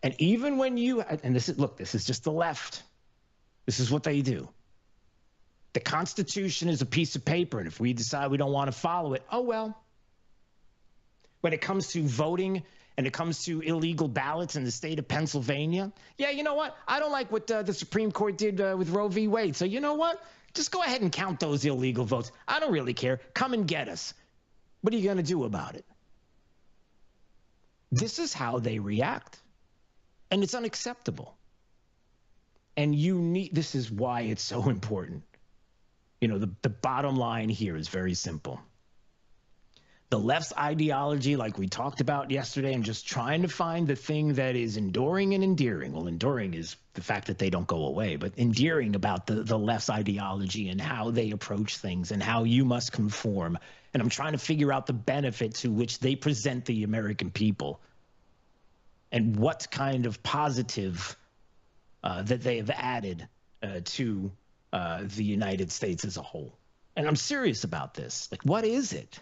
And even when and this is just the left. This is what they do. The Constitution is a piece of paper, and if we decide we don't want to follow it, oh well. When it comes to voting and it comes to illegal ballots in the state of Pennsylvania, yeah, you know what? I don't like what the Supreme Court did with Roe v. Wade. So you know what? Just go ahead and count those illegal votes. I don't really care. Come and get us. What are you going to do about it? This is how they react. And it's unacceptable. And this is why it's so important. You know, the bottom line here is very simple. The left's ideology, like we talked about yesterday, and just trying to find the thing that is enduring and endearing. Well, enduring is the fact that they don't go away, but endearing about the left's ideology and how they approach things and how you must conform. And I'm trying to figure out the benefit to which they present the American people and what kind of positive that they have added to the United States as a whole. And I'm serious about this. Like, what is it?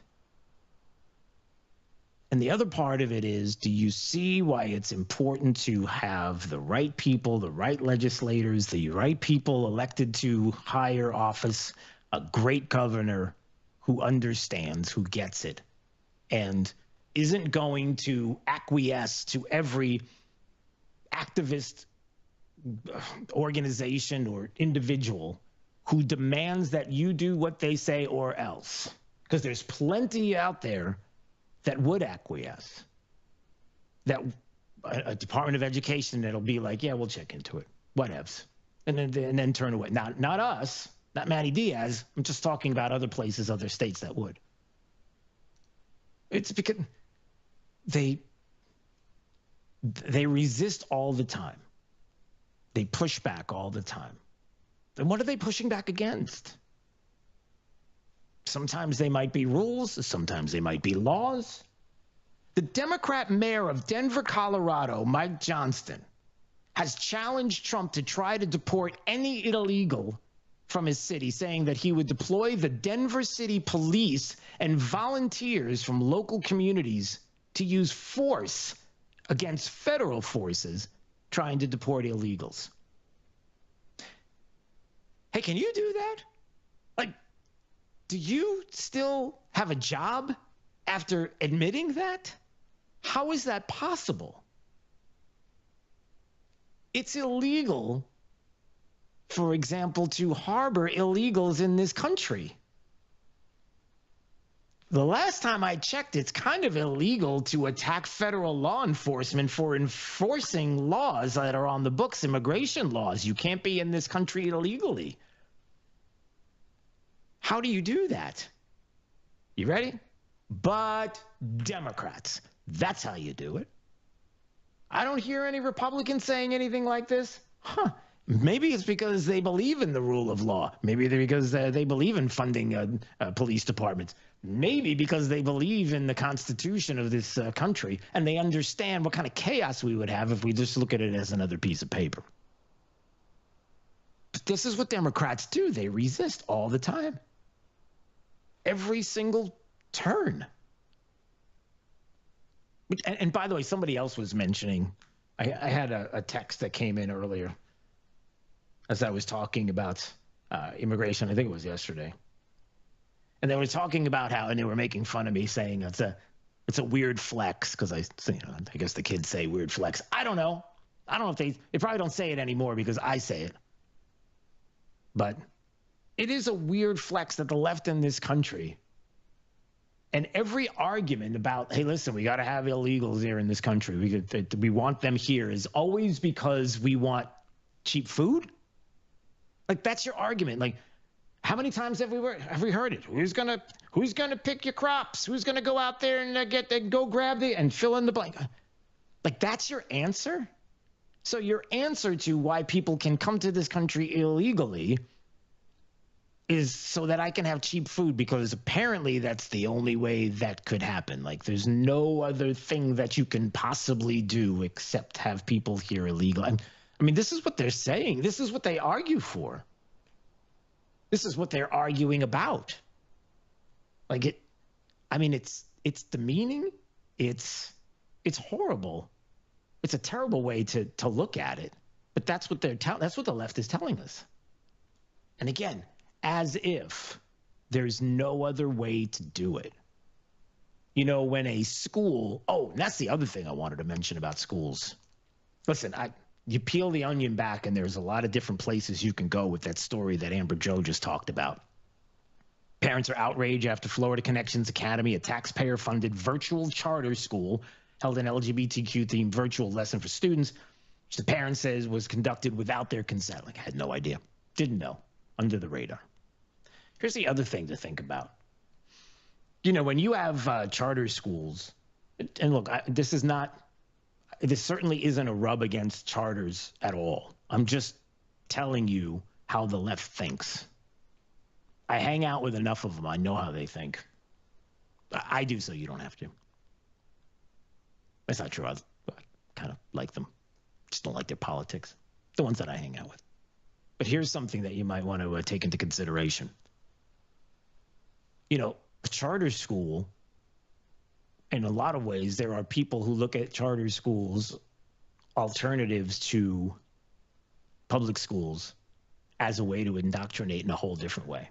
And the other part of it is, do you see why it's important to have the right people, the right legislators, the right people elected to higher office, a great governor who understands, who gets it, and isn't going to acquiesce to every activist organization or individual who demands that you do what they say or else? Because there's plenty out there that would acquiesce, that a Department of Education that'll be like, yeah, we'll check into it, whatevs, and then turn away. Not us, not Matty Diaz. I'm just talking about other places, other states that would. It's because they resist all the time. They push back all the time. And what are they pushing back against? Sometimes they might be rules. Sometimes they might be laws. The Democrat mayor of Denver, Colorado, Mike Johnston, has challenged Trump to try to deport any illegal from his city, saying that he would deploy the Denver City Police and volunteers from local communities to use force against federal forces trying to deport illegals. Hey, can you do that? Like, do you still have a job after admitting that? How is that possible? It's illegal, for example, to harbor illegals in this country. The last time I checked, it's kind of illegal to attack federal law enforcement for enforcing laws that are on the books, immigration laws. You can't be in this country illegally. How do you do that? You ready? But Democrats, that's how you do it. I don't hear any Republicans saying anything like this. Maybe it's because they believe in the rule of law. Maybe because they believe in funding police departments. Maybe because they believe in the Constitution of this country and they understand what kind of chaos we would have if we just look at it as another piece of paper. But this is what Democrats do. They resist all the time. Every single turn. And by the way, somebody else was mentioning, I had a text that came in earlier as I was talking about immigration. I think it was yesterday. And they were talking about how, and they were making fun of me, saying it's a weird flex, because I guess the kids say weird flex. I don't know if they probably don't say it anymore because I say it. But it is a weird flex that the left in this country, and every argument about, hey, listen, we got to have illegals here in this country, we want them here, is always because we want cheap food. Like, that's your argument. Like, how many times have we heard it? Who's gonna pick your crops? Who's gonna go out there and go grab and fill in the blank? Like, that's your answer? So your answer to why people can come to this country illegally is so that I can have cheap food, because apparently that's the only way that could happen. Like, there's no other thing that you can possibly do except have people here illegal. I mean, this is what they're saying. This is what they argue for. This is what they're arguing about. Like, it's demeaning. It's horrible. It's a terrible way to look at it, but that's what that's what the left is telling us. And again, as if there's no other way to do it. You know, when a school, and that's the other thing I wanted to mention about schools. Listen, you peel the onion back and there's a lot of different places you can go with that story that Amber Joe just talked about. Parents are outraged after Florida Connections Academy, a taxpayer-funded virtual charter school, held an LGBTQ-themed virtual lesson for students, which the parent says was conducted without their consent. Like, I had no idea. Didn't know. Under the radar. Here's the other thing to think about. You know, when you have charter schools, and look, this certainly isn't a rub against charters at all. I'm just telling you how the left thinks. I hang out with enough of them. I know how they think. I do, so you don't have to. That's not true. I kind of like them. Just don't like their politics. The ones that I hang out with. But here's something that you might want to take into consideration. You know, a charter school, in a lot of ways, there are people who look at charter schools, alternatives to public schools, as a way to indoctrinate in a whole different way.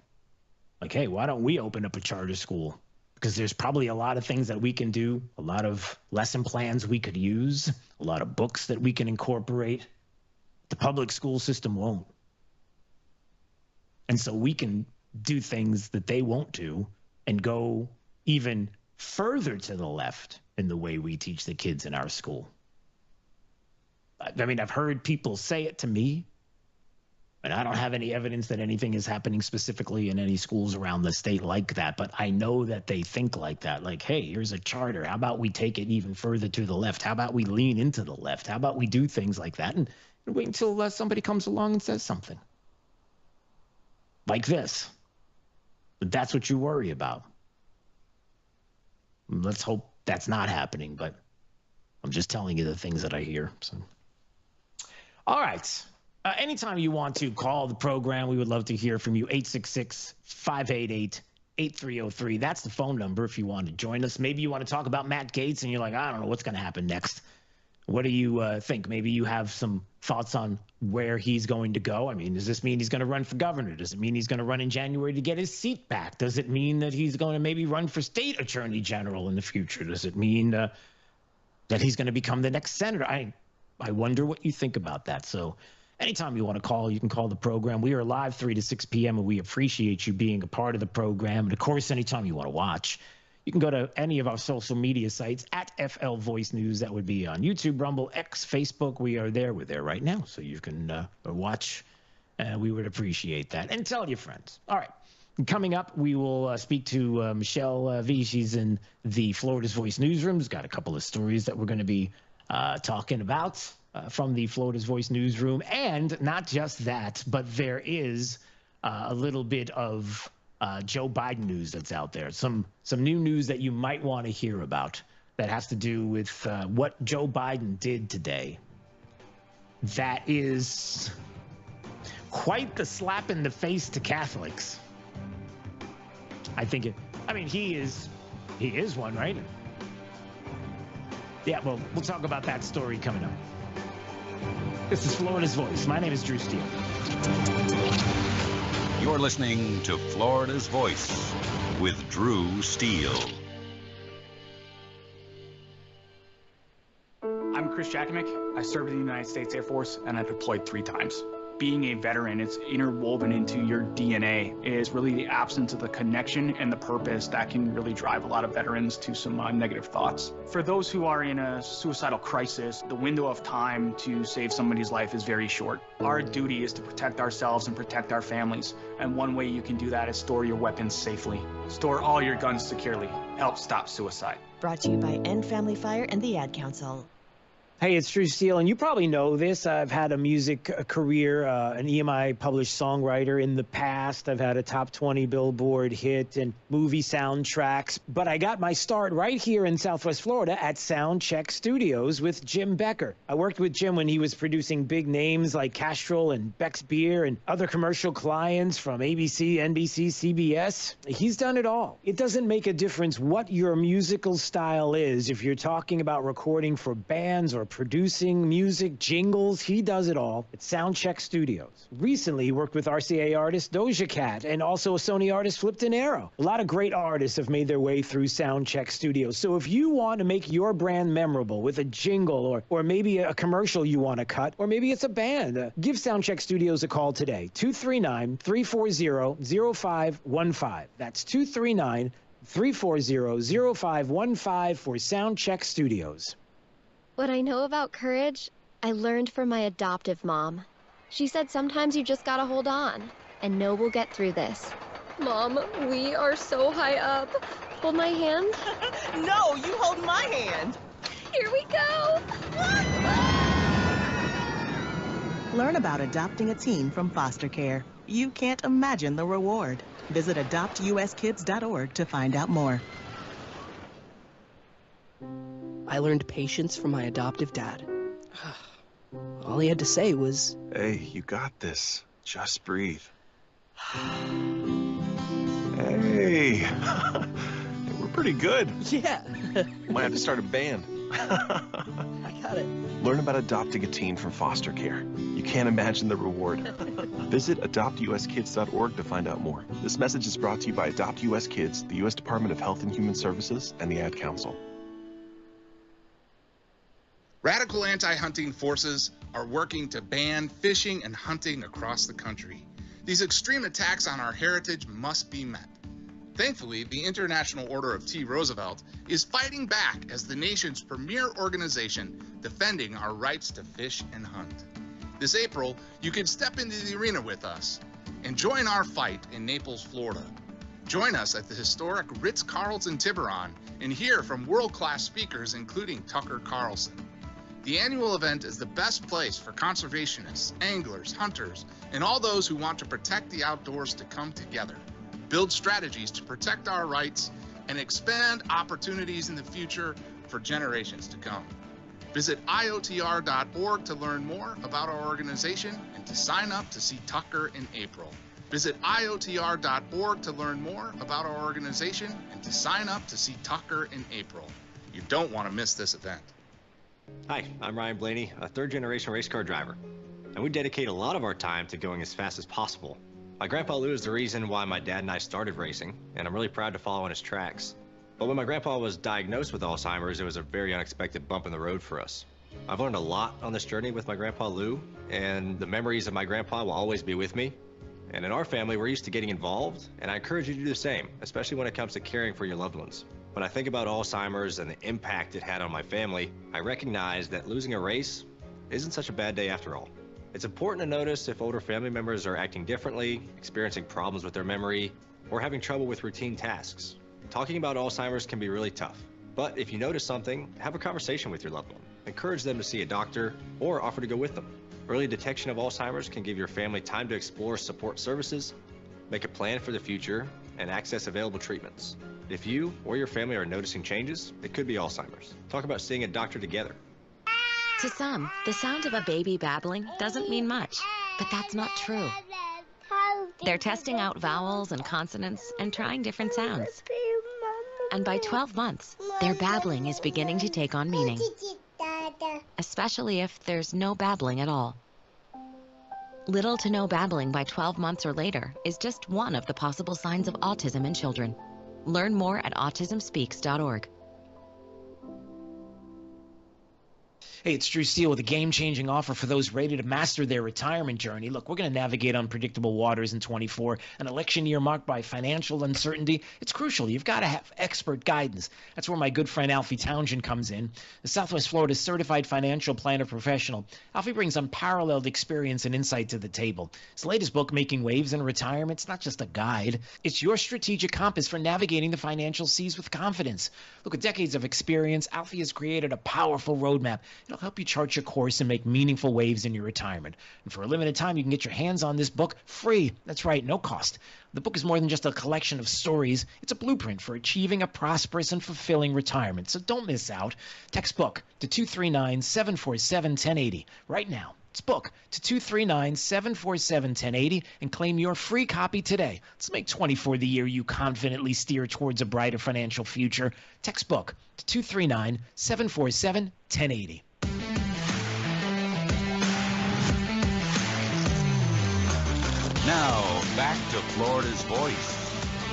Like, hey, why don't we open up a charter school? Because there's probably a lot of things that we can do, a lot of lesson plans we could use, a lot of books that we can incorporate. The public school system won't. And so we can do things that they won't do and go even further to the left in the way we teach the kids in our school. I mean, I've heard people say it to me, and I don't have any evidence that anything is happening specifically in any schools around the state like that, but I know that they think like that. Like, hey, here's a charter. How about we take it even further to the left? How about we lean into the left? How about we do things like that and wait until somebody comes along and says something like this? But that's what you worry about. Let's hope that's not happening, but I'm just telling you the things that I hear. So, all right. Anytime you want to call the program, we would love to hear from you. 866-588-8303. That's the phone number if you want to join us. Maybe you want to talk about Matt Gaetz and you're like, I don't know what's going to happen next. What do you think? Maybe you have some thoughts on where he's going to go. I mean, does this mean he's going to run for governor? Does it mean he's going to run in January to get his seat back? Does it mean that he's going to maybe run for state attorney general in the future? Does it mean that he's going to become the next senator? I wonder what you think about that. So anytime you want to call, you can call the program. We are live 3 to 6 p.m., and we appreciate you being a part of the program. And, of course, anytime you want to watch, you can go to any of our social media sites at FL Voice News. That would be on YouTube, Rumble, X, Facebook. We are there. We're there right now, so you can watch. We would appreciate that. And tell your friends. All right. Coming up, we will speak to Michelle V. She's in the Florida's Voice newsroom. She's got a couple of stories that we're going to be talking about from the Florida's Voice newsroom. And not just that, but there is a little bit of Joe Biden news that's out there. Some new news that you might want to hear about that has to do with what Joe Biden did today. That is quite the slap in the face to Catholics. He is one, right? Yeah, well, we'll talk about that story coming up. This is Florida's Voice. My name is Drew Steele. You're listening to Florida's Voice with Drew Steele. I'm Chris Jakimick. I served in the United States Air Force, and I deployed 3 times. Being a veteran, it's interwoven into your DNA. It is really the absence of the connection and the purpose that can really drive a lot of veterans to some negative thoughts. For those who are in a suicidal crisis, the window of time to save somebody's life is very short. Our duty is to protect ourselves and protect our families. And one way you can do that is store your weapons safely. Store all your guns securely. Help stop suicide. Brought to you by End Family Fire and the Ad Council. Hey, it's Drew Steele, and you probably know this. I've had a music career, an EMI published songwriter in the past. I've had a top 20 Billboard hit and movie soundtracks. But I got my start right here in Southwest Florida at Soundcheck Studios with Jim Becker. I worked with Jim when he was producing big names like Castrol and Beck's Beer and other commercial clients from ABC, NBC, CBS. He's done it all. It doesn't make a difference what your musical style is. If you're talking about recording for bands or producing, music, jingles. He does it all at Soundcheck Studios. Recently, he worked with RCA artist Doja Cat and also a Sony artist Flipped an Arrow. A lot of great artists have made their way through Soundcheck Studios. So if you want to make your brand memorable with a jingle or maybe a commercial you want to cut, or maybe it's a band, give Soundcheck Studios a call today. 239-340-0515. That's 239-340-0515 for Soundcheck Studios. What I know about courage, I learned from my adoptive mom. She said sometimes you just gotta hold on and know we'll get through this. Mom, we are so high up. Hold my hand. No, you hold my hand. Here we go. Learn about adopting a teen from foster care. You can't imagine the reward. Visit adoptuskids.org to find out more. I learned patience from my adoptive dad. All he had to say was, "Hey, you got this. Just breathe." Hey, we're pretty good. yeah. Might have to start a band. I got it. Learn about adopting a teen from foster care. You can't imagine the reward. Visit adoptuskids.org to find out more. This message is brought to you by Adopt US Kids, the U.S. Department of Health and Human Services, and the Ad Council. Radical anti-hunting forces are working to ban fishing and hunting across the country. These extreme attacks on our heritage must be met. Thankfully, the International Order of T. Roosevelt is fighting back as the nation's premier organization defending our rights to fish and hunt. This April, you can step into the arena with us and join our fight in Naples, Florida. Join us at the historic Ritz-Carlton Tiburon and hear from world-class speakers including Tucker Carlson. The annual event is the best place for conservationists, anglers, hunters, and all those who want to protect the outdoors to come together, build strategies to protect our rights, and expand opportunities in the future for generations to come. Visit IOTR.org to learn more about our organization and to sign up to see Tucker in April. Visit IOTR.org to learn more about our organization and to sign up to see Tucker in April. You don't want to miss this event. Hi, I'm Ryan Blaney, a third-generation race car driver, and we dedicate a lot of our time to going as fast as possible. My grandpa Lou is the reason why my dad and I started racing, and I'm really proud to follow in his tracks. But when my grandpa was diagnosed with Alzheimer's, it was a very unexpected bump in the road for us. I've learned a lot on this journey with my grandpa Lou, and the memories of my grandpa will always be with me. And in our family, we're used to getting involved, and I encourage you to do the same, especially when it comes to caring for your loved ones. When I think about Alzheimer's and the impact it had on my family, I recognize that losing a race isn't such a bad day after all. It's important to notice if older family members are acting differently, experiencing problems with their memory, or having trouble with routine tasks. Talking about Alzheimer's can be really tough, but if you notice something, have a conversation with your loved one. Encourage them to see a doctor or offer to go with them. Early detection of Alzheimer's can give your family time to explore support services, make a plan for the future, and access available treatments. If you or your family are noticing changes, it could be Alzheimer's. Talk about seeing a doctor together. To some, the sound of a baby babbling doesn't mean much, but that's not true. They're testing out vowels and consonants and trying different sounds. And by 12 months, their babbling is beginning to take on meaning, especially if there's no babbling at all. Little to no babbling by 12 months or later is just one of the possible signs of autism in children. Learn more at autismspeaks.org. Hey, it's Drew Steele with a game-changing offer for those ready to master their retirement journey. Look, we're going to navigate unpredictable waters in 24, an election year marked by financial uncertainty. It's crucial. You've got to have expert guidance. That's where my good friend Alfie Townsend comes in. The Southwest Florida Certified Financial Planner Professional, Alfie brings unparalleled experience and insight to the table. His latest book, Making Waves in Retirement, it's not just a guide. It's your strategic compass for navigating the financial seas with confidence. Look, with decades of experience, Alfie has created a powerful roadmap. It'll help you chart your course and make meaningful waves in your retirement. And for a limited time, you can get your hands on this book free. That's right, no cost. The book is more than just a collection of stories. It's a blueprint for achieving a prosperous and fulfilling retirement. So don't miss out. Text book to 239-747-1080 right now. It's book to 239-747-1080 and claim your free copy today. Let's make 24 the year you confidently steer towards a brighter financial future. Text book to 239-747-1080. Now, back to Florida's Voice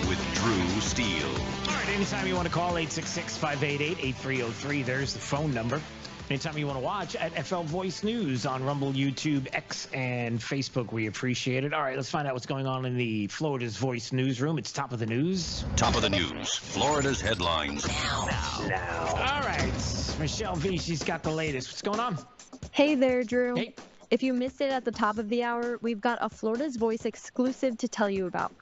with Drew Steele. All right, anytime you want to call, 866-588-8303. There's the phone number. Anytime you want to watch at FL Voice News on Rumble, YouTube, X, and Facebook, we appreciate it. All right, let's find out what's going on in the Florida's Voice newsroom. It's top of the news. Top of the news. Florida's headlines now. All right, Michelle V, she's got the latest. What's going on? Hey there, Drew. Hey. If you missed it at the top of the hour, we've got a Florida's Voice exclusive to tell you about.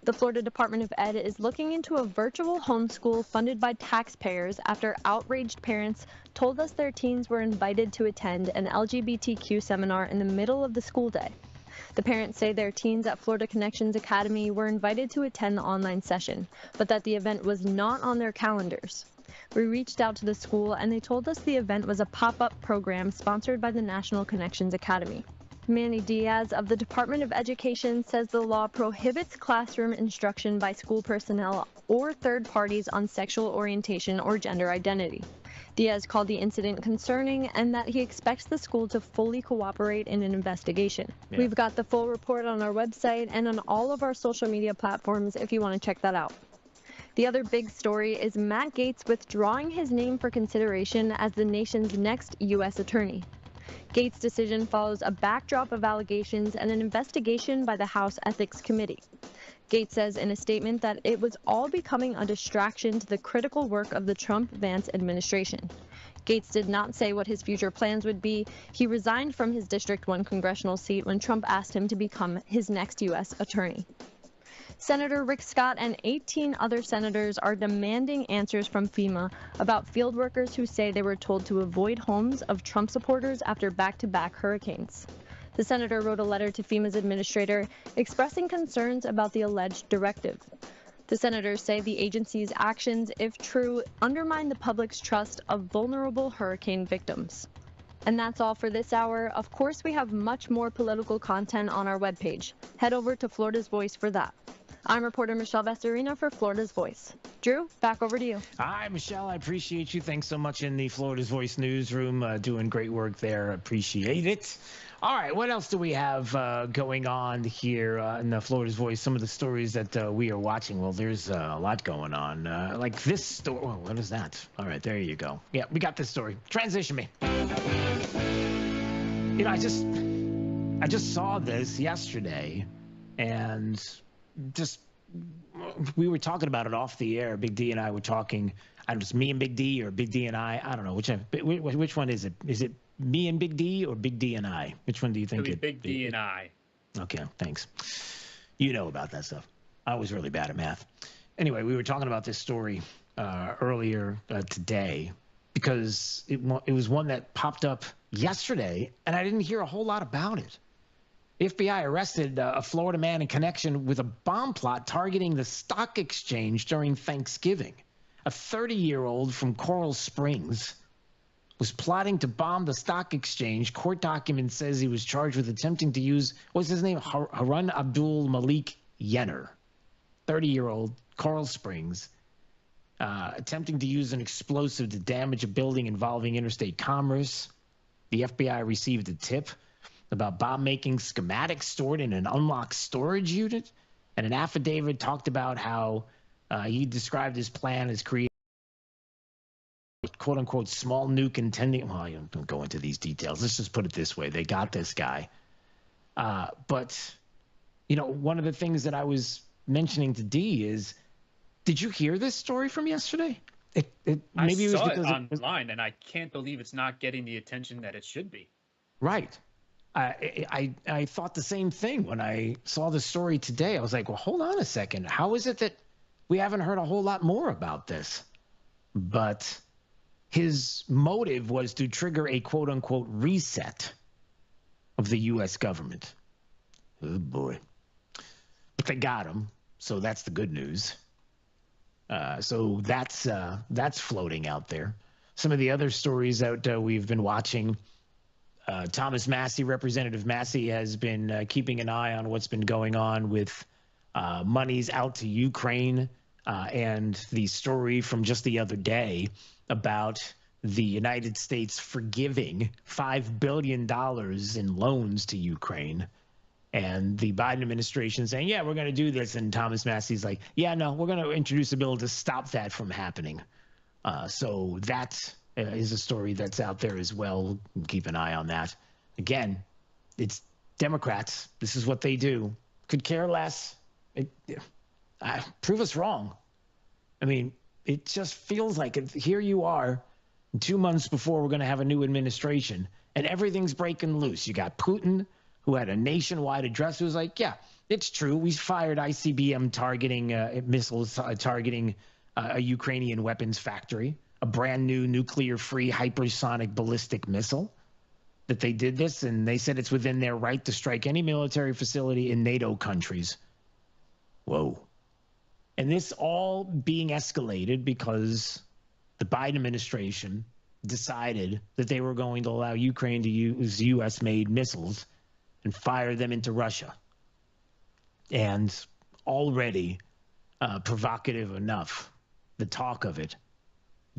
The Florida Department of Ed is looking into a virtual homeschool funded by taxpayers after outraged parents told us their teens were invited to attend an LGBTQ seminar in the middle of the school day. The parents say their teens at Florida Connections Academy were invited to attend the online session, but that the event was not on their calendars. We reached out to the school and they told us the event was a pop-up program sponsored by the National Connections Academy. Manny Diaz of the Department of Education says the law prohibits classroom instruction by school personnel or third parties on sexual orientation or gender identity. Diaz called the incident concerning and that he expects the school to fully cooperate in an investigation. Yeah. We've got the full report on our website and on all of our social media platforms if you want to check that out. The other big story is Matt Gaetz withdrawing his name for consideration as the nation's next U.S. attorney. Gaetz' decision follows a backdrop of allegations and an investigation by the House Ethics Committee. Gaetz says in a statement that it was all becoming a distraction to the critical work of the Trump-Vance administration. Gaetz did not say what his future plans would be. He resigned from his District 1 congressional seat when Trump asked him to become his next U.S. attorney. Senator Rick Scott and 18 other senators are demanding answers from FEMA about field workers who say they were told to avoid homes of Trump supporters after back-to-back hurricanes. The senator wrote a letter to FEMA's administrator expressing concerns about the alleged directive. The senators say the agency's actions, if true, undermine the public's trust of vulnerable hurricane victims. And that's all for this hour. Of course, we have much more political content on our webpage. Head over to Florida's Voice for that. I'm reporter Michelle Vesserino for Florida's Voice. Drew, back over to you. Hi, Michelle. I appreciate you. Thanks so much in the Florida's Voice newsroom. Doing great work there. Appreciate it. All right, what else do we have going on here in the Florida's Voice? Some of the stories that we are watching. Well, there's a lot going on. Like this story. Oh, what is that? All right, there you go. Yeah, we got this story. Transition me. You know, I just saw this yesterday, and we were talking about it off the air. Big D and I were talking. I don't know, it's me and Big D or Big D and I don't know which one is it? Is it me and Big D or Big D and I? Which one do you think it? Big D and I. Okay, thanks. You know about that stuff. I was really bad at math. Anyway, we were talking about this story earlier today because it was one that popped up yesterday, and I didn't hear a whole lot about it. The FBI arrested a Florida man in connection with a bomb plot targeting the stock exchange during Thanksgiving. A 30-year-old from Coral Springs was plotting to bomb the stock exchange. Court document says he was charged with attempting to use, what's his name? Harun Abdul Malik Yenner, 30-year-old, Coral Springs, attempting to use an explosive to damage a building involving interstate commerce. The FBI received a tip about bomb-making schematics stored in an unlocked storage unit, and an affidavit talked about how he described his plan as creating a quote-unquote small nuke intending. Well, I don't go into these details. Let's just put it this way. They got this guy. But, you know, one of the things that I was mentioning to D is, did you hear this story from yesterday? I saw it online, and I can't believe it's not getting the attention that it should be. Right. I thought the same thing when I saw the story today. I was like, well, hold on a second. How is it that we haven't heard a whole lot more about this? But his motive was to trigger a quote-unquote reset of the U.S. government. Oh, boy. But they got him, so that's the good news. So that's floating out there. Some of the other stories that we've been watching, Thomas Massey, Representative Massey, has been keeping an eye on what's been going on with monies out to Ukraine, and the story from just the other day about the United States forgiving $5 billion in loans to Ukraine. And the Biden administration saying, yeah, we're going to do this. And Thomas Massey's like, yeah, no, we're going to introduce a bill to stop that from happening. So that is a story that's out there as well. Keep an eye on that. Again, it's Democrats. This is what they do. Could care less. Prove us wrong. I mean, it just feels like here you are 2 months before we're going to have a new administration, and everything's breaking loose. You got Putin, who had a nationwide address, who was like, yeah, it's true. We fired ICBM targeting missiles targeting a Ukrainian weapons factory, a brand new nuclear-free hypersonic ballistic missile. That they did this, and they said it's within their right to strike any military facility in NATO countries. Whoa. And this all being escalated because the Biden administration decided that they were going to allow Ukraine to use U.S.-made missiles and fire them into Russia. And already provocative enough, the talk of it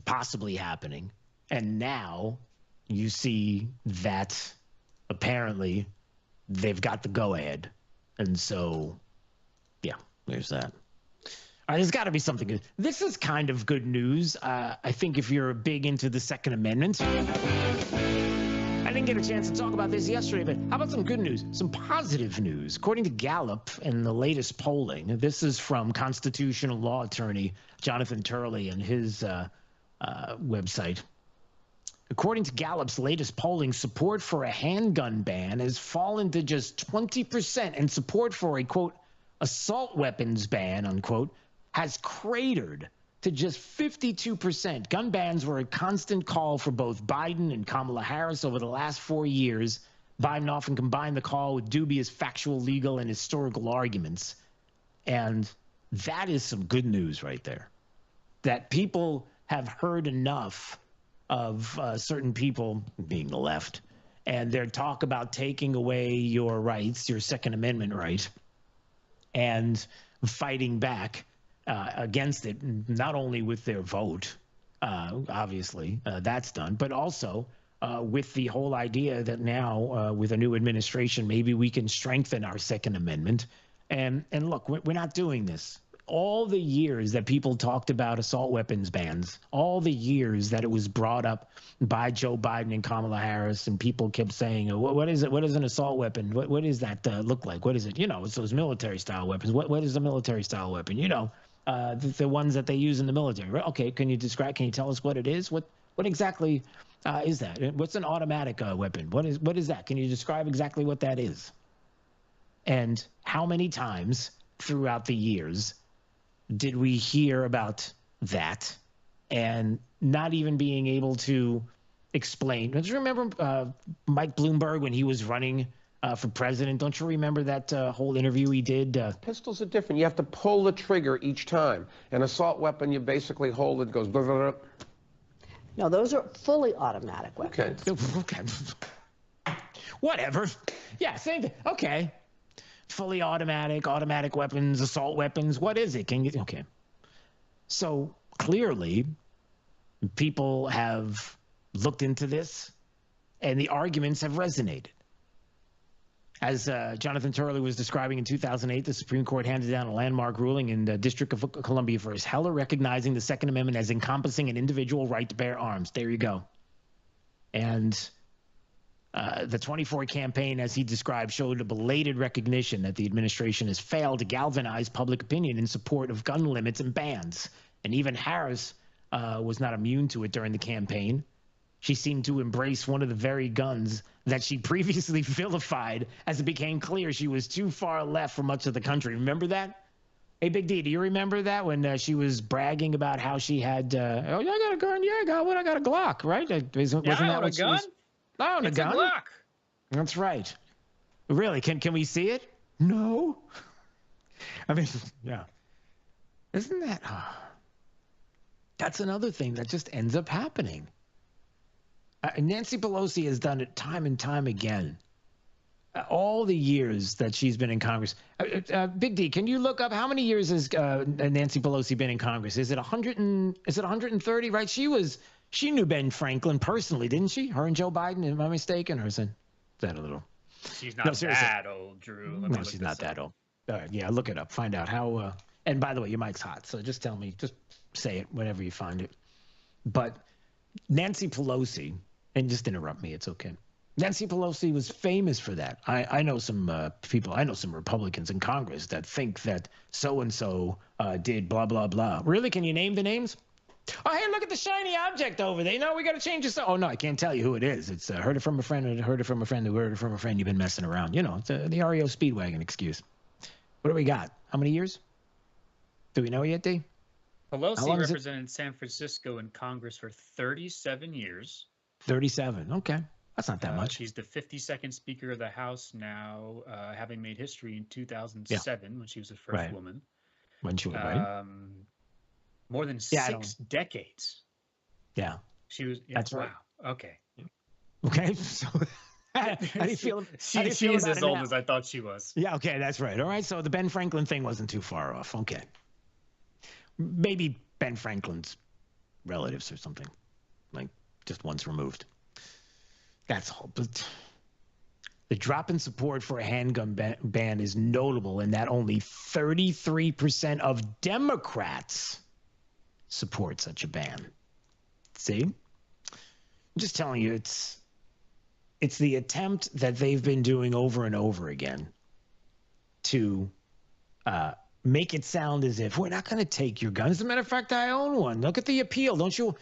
possibly happening. And now you see that apparently they've got the go-ahead. And so, yeah, there's that. All right, there's got to be something good. This is kind of good news. I think if you're big into the Second Amendment. I didn't get a chance to talk about this yesterday, but how about some good news, some positive news? According to Gallup in the latest polling, this is from constitutional law attorney Jonathan Turley and his website. According to Gallup's latest polling, support for a handgun ban has fallen to just 20%, and support for a, quote, assault weapons ban, unquote, has cratered to just 52%. Gun bans were a constant call for both Biden and Kamala Harris over the last 4 years. Biden often combined the call with dubious factual, legal, and historical arguments. And that is some good news right there. That people have heard enough of certain people, being the left, and their talk about taking away your rights, your Second Amendment right, and fighting back against it, not only with their vote, obviously, that's done, but also with the whole idea that now with a new administration, maybe we can strengthen our Second Amendment. And look, we're not doing this. All the years that people talked about assault weapons bans, all the years that it was brought up by Joe Biden and Kamala Harris, and people kept saying, what is it? What is an assault weapon? What does that look like? What is it? You know, it's those military-style weapons. What is a military-style weapon? You know, the ones that they use in the military. Okay, can you describe? Can you tell us what it is? What exactly is that? What's an automatic weapon? What is that? Can you describe exactly what that is? And how many times throughout the years did we hear about that and not even being able to explain? Don't you remember Mike Bloomberg when he was running for president? Don't you remember that whole interview he did? Pistols are different. You have to pull the trigger each time. An assault weapon, you basically hold it, goes blah, blah, blah. No, those are fully automatic weapons. Okay. Whatever. Yeah, same thing. Okay. Fully automatic weapons, assault weapons. What is it? Okay. So clearly, people have looked into this, and the arguments have resonated. As Jonathan Turley was describing in 2008, the Supreme Court handed down a landmark ruling in the District of Columbia versus Heller, recognizing the Second Amendment as encompassing an individual right to bear arms. There you go. And the 24 campaign, as he described, showed a belated recognition that the administration has failed to galvanize public opinion in support of gun limits and bans. And even Harris was not immune to it during the campaign. She seemed to embrace one of the very guns that she previously vilified as it became clear she was too far left for much of the country. Remember that? Hey, Big D, do you remember that when she was bragging about how she had, oh, yeah, I got a gun. Yeah, I got one. I got a Glock, right? Wasn't that what she was? Oh, it's a Glock. That's right. Really? Can we see it? No. I mean, yeah. Isn't that? That's another thing that just ends up happening. Nancy Pelosi has done it time and time again. All the years that she's been in Congress. Big D, can you look up how many years has Nancy Pelosi been in Congress? Is it 130? Right? She knew Ben Franklin personally, didn't she? Her and Joe Biden, am I mistaken? Or is that a little? She's not No, seriously. that old, Drew. Let me No, look she's this not up. that old. All right, yeah, look it up. Find out how. And by the way, your mic's hot, so just tell me. Just say it whenever you find it. But Nancy Pelosi, and just interrupt me. It's okay. Nancy Pelosi was famous for that. I know some people. I know some Republicans in Congress that think that so and so did blah blah blah. Really? Can you name the names? Oh, hey, look at the shiny object over there. No, we got to change this. Oh, no, I can't tell you who it is. It's heard it from a friend, and heard it from a friend who heard it from a friend. You've been messing around. You know, it's the REO Speedwagon excuse. What do we got? How many years? Do we know yet, D? How Pelosi long is it? represented San Francisco in Congress for 37 years. 37. Okay. That's not that much. She's the 52nd Speaker of the House now, having made history in 2007 when she was the first Right. woman. When she was right. More than Yeah, I 6 decades. Yeah. She was. Yeah, That's wow. right. Okay. Okay. So how do you feel? how do you feel She's about as it old now? as I thought she was. Yeah, okay, that's right. All right, so the Ben Franklin thing wasn't too far off. Okay. Maybe Ben Franklin's relatives or something, like just once removed. That's all. But the drop in support for a handgun ban is notable in that only 33% of Democrats support such a ban. See? I'm just telling you, it's the attempt that they've been doing over and over again to make it sound as if we're not going to take your gun. As a matter of fact, I own one. Look at the appeal. Don't you?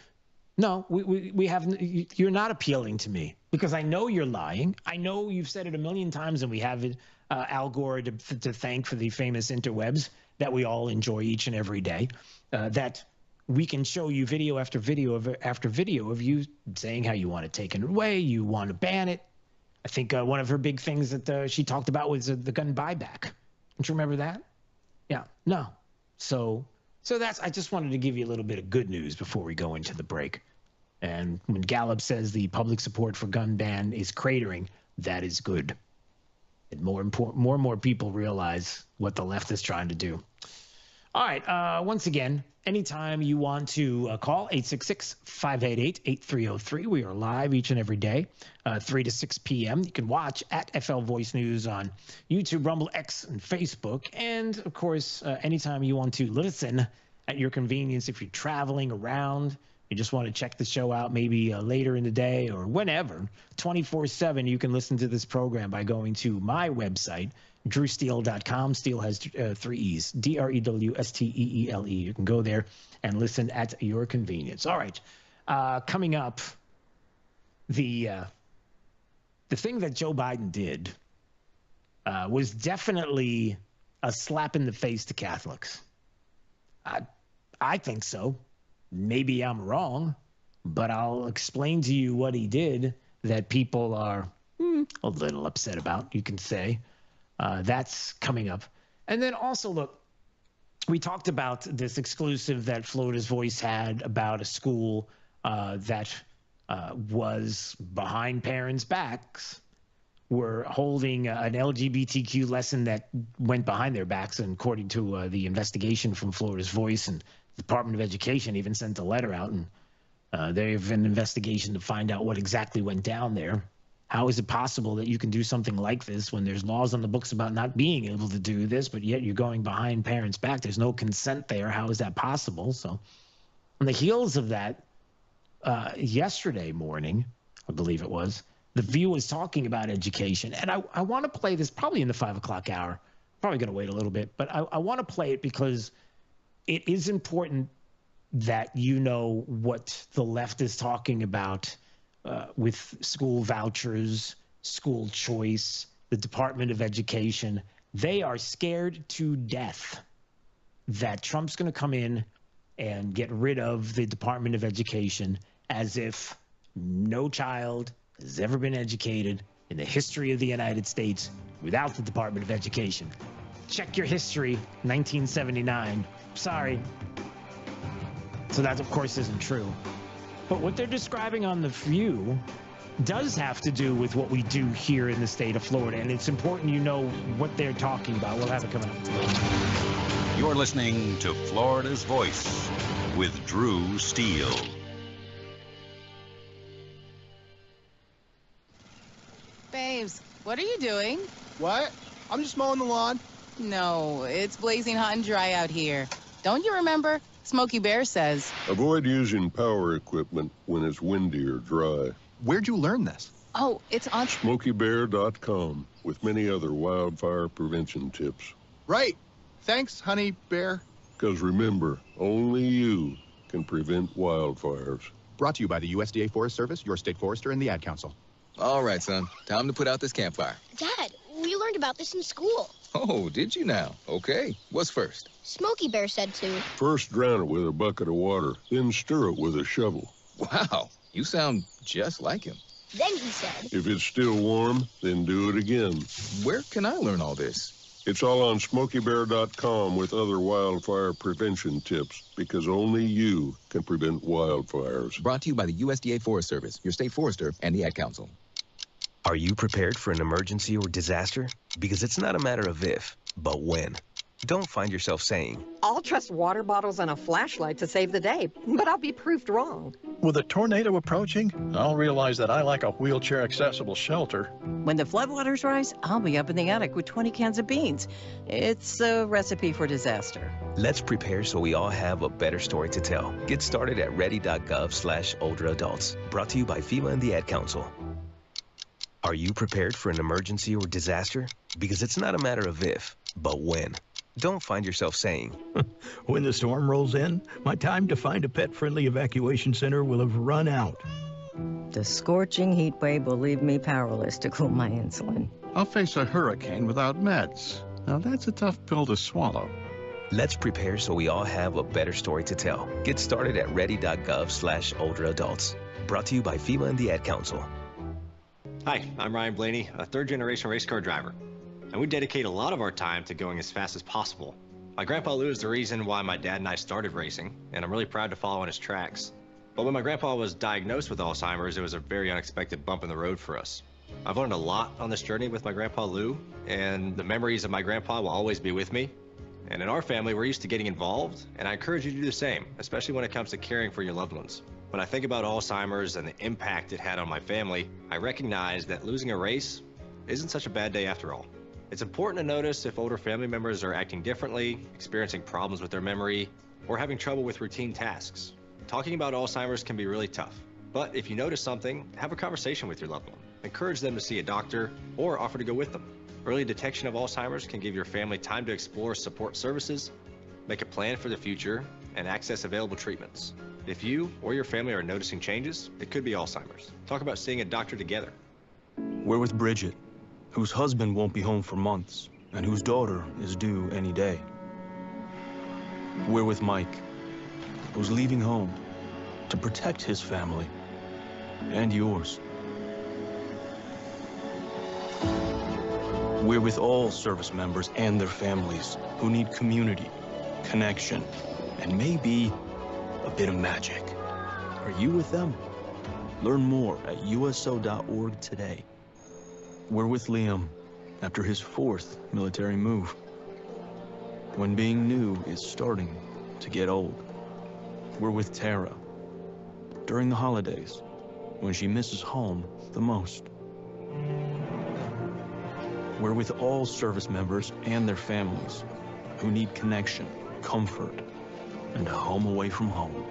No, we haven't. You're not appealing to me because I know you're lying. I know you've said it a million times, and we have Al Gore to thank for the famous interwebs that we all enjoy each and every day. That we can show you video after video of you saying how you want it taken away, you want to ban it. I think one of her big things that she talked about was the gun buyback. Don't you remember that? Yeah. No. So that's. I just wanted to give you a little bit of good news before we go into the break. And when Gallup says the public support for gun ban is cratering, that is good. And more and more people realize what the left is trying to do. All right. Once again, anytime you want to call, 866-588-8303. We are live each and every day, 3 to 6 p.m. You can watch at FL Voice News on YouTube, Rumble, X, and Facebook. And, of course, anytime you want to listen at your convenience, if you're traveling around, you just want to check the show out maybe later in the day or whenever, 24/7, you can listen to this program by going to my website, drewsteele.com. Steele has 3 E's, DREWSTEELE. You can go there and listen at your convenience. All right. Coming up, the thing that Joe Biden did was definitely a slap in the face to Catholics. I think so. Maybe I'm wrong, but I'll explain to you what he did that people are a little upset about, you can say. That's coming up. And then also, look, we talked about this exclusive that Florida's Voice had about a school that was behind parents' backs. Were holding an LGBTQ lesson that went behind their backs, and according to the investigation from Florida's Voice, and the Department of Education even sent a letter out, and they have an investigation to find out what exactly went down there. How is it possible that you can do something like this when there's laws on the books about not being able to do this, but yet you're going behind parents' back? There's no consent there. How is that possible? So on the heels of that, yesterday morning, I believe it was, The View was talking about education. And I want to play this probably in the 5 o'clock hour. Probably going to wait a little bit, but I want to play it because it is important that you know what the left is talking about with school vouchers, school choice, the Department of Education. They are scared to death that Trump's going to come in and get rid of the Department of Education as if no child has ever been educated in the history of the United States without the Department of Education. Check your history, 1979. Sorry. So that, of course, isn't true. But what they're describing on The View does have to do with what we do here in the state of Florida, and it's important you know what they're talking about. We'll have it coming up. You're listening to Florida's Voice with Drew Steele. Babes, What are you doing? What? I'm just mowing the lawn. No, it's blazing hot and dry out here. Don't you remember? Smokey Bear says. Avoid using power equipment when it's windy or dry. Where'd you learn this? Oh, it's on SmokeyBear.com with many other wildfire prevention tips. Right. Thanks, Honey Bear. Because remember, only you can prevent wildfires. Brought to you by the USDA Forest Service, your state forester, and the Ad Council. All right, son. Time to put out this campfire. Dad, we learned about this in school. Oh, did you now? Okay. What's first? Smokey Bear said to. First drown it with a bucket of water, then stir it with a shovel. Wow, you sound just like him. Then he said. If it's still warm, then do it again. Where can I learn all this? It's all on SmokeyBear.com with other wildfire prevention tips, because only you can prevent wildfires. Brought to you by the USDA Forest Service, your state forester, and the Ad Council. Are you prepared for an emergency or disaster? Because it's not a matter of if, but when. Don't find yourself saying, I'll trust water bottles and a flashlight to save the day, but I'll be proved wrong. With a tornado approaching, I'll realize that I like a wheelchair-accessible shelter. When the floodwaters rise, I'll be up in the attic with 20 cans of beans. It's a recipe for disaster. let's prepare so we all have a better story to tell. Get started at ready.gov/older adults. Brought to you by FEMA and the Ad Council. Are you prepared for an emergency or disaster? Because it's not a matter of if, but when. Don't find yourself saying, when the storm rolls in, my time to find a pet-friendly evacuation center will have run out. The scorching heat wave will leave me powerless to cool my insulin. I'll face a hurricane without meds. Now that's a tough pill to swallow. Let's prepare so we all have a better story to tell. Get started at ready.gov/older adults. Brought to you by FEMA and the Ad Council. Hi, I'm Ryan Blaney, a third-generation race car driver. And we dedicate a lot of our time to going as fast as possible. My grandpa Lou is the reason why my dad and I started racing, and I'm really proud to follow in his tracks. But when my grandpa was diagnosed with Alzheimer's, it was a very unexpected bump in the road for us. I've learned a lot on this journey with my grandpa Lou, and the memories of my grandpa will always be with me. And in our family, we're used to getting involved, and I encourage you to do the same, especially when it comes to caring for your loved ones. When I think about Alzheimer's and the impact it had on my family, I recognize that losing a race isn't such a bad day after all. It's important to notice if older family members are acting differently, experiencing problems with their memory, or having trouble with routine tasks. Talking about Alzheimer's can be really tough, but if you notice something, have a conversation with your loved one. Encourage them to see a doctor or offer to go with them. Early detection of Alzheimer's can give your family time to explore support services, make a plan for the future, and access available treatments. If you or your family are noticing changes, it could be Alzheimer's. Talk about seeing a doctor together. We're with Bridget, whose husband won't be home for months, and whose daughter is due any day. We're with Mike, who's leaving home to protect his family and yours. We're with all service members and their families who need community, connection, and maybe a bit of magic. Are you with them? Learn more at uso.org today. We're with Liam after his 4th military move, when being new is starting to get old. We're with Tara during the holidays, when she misses home the most. We're with all service members and their families who need connection, comfort, and a home away from home.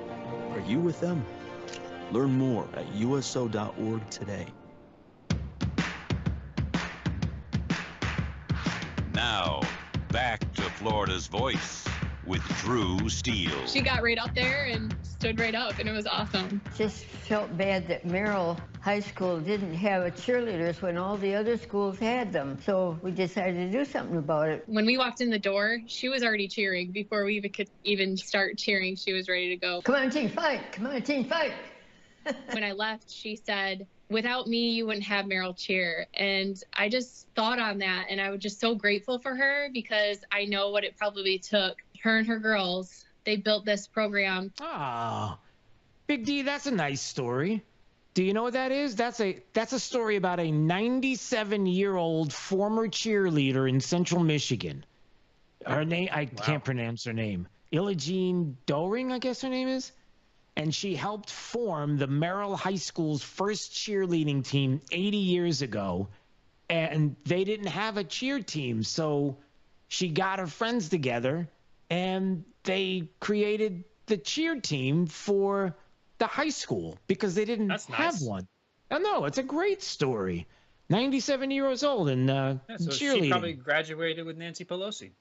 Are you with them? Learn more at uso.org today. Now, back to Florida's Voice with Drew Steele. She got right up there and stood right up, and it was awesome. Just felt bad that Merrill High School didn't have a cheerleaders when all the other schools had them. So we decided to do something about it. When we walked in the door, she was already cheering. Before we could even start cheering, she was ready to go. Come on, team, fight! Come on, team, fight! When I left, she said, without me, you wouldn't have Merrill cheer. And I just thought on that, and I was just so grateful for her because I know what it probably took. Her and her girls, they built this program. Ah, Big D, that's a nice story. Do you know what that is? That's a story about a 97-year-old former cheerleader in Central Michigan. Her name, I can't pronounce her name. Illagene Doring, I guess her name is. And she helped form the Merrill High School's first cheerleading team 80 years ago. and they didn't have a cheer team. So she got her friends together, and they created the cheer team for the high school because they didn't have one. Oh, no, it's a great story. 97 years old and So cheerleading. she probably graduated with Nancy Pelosi.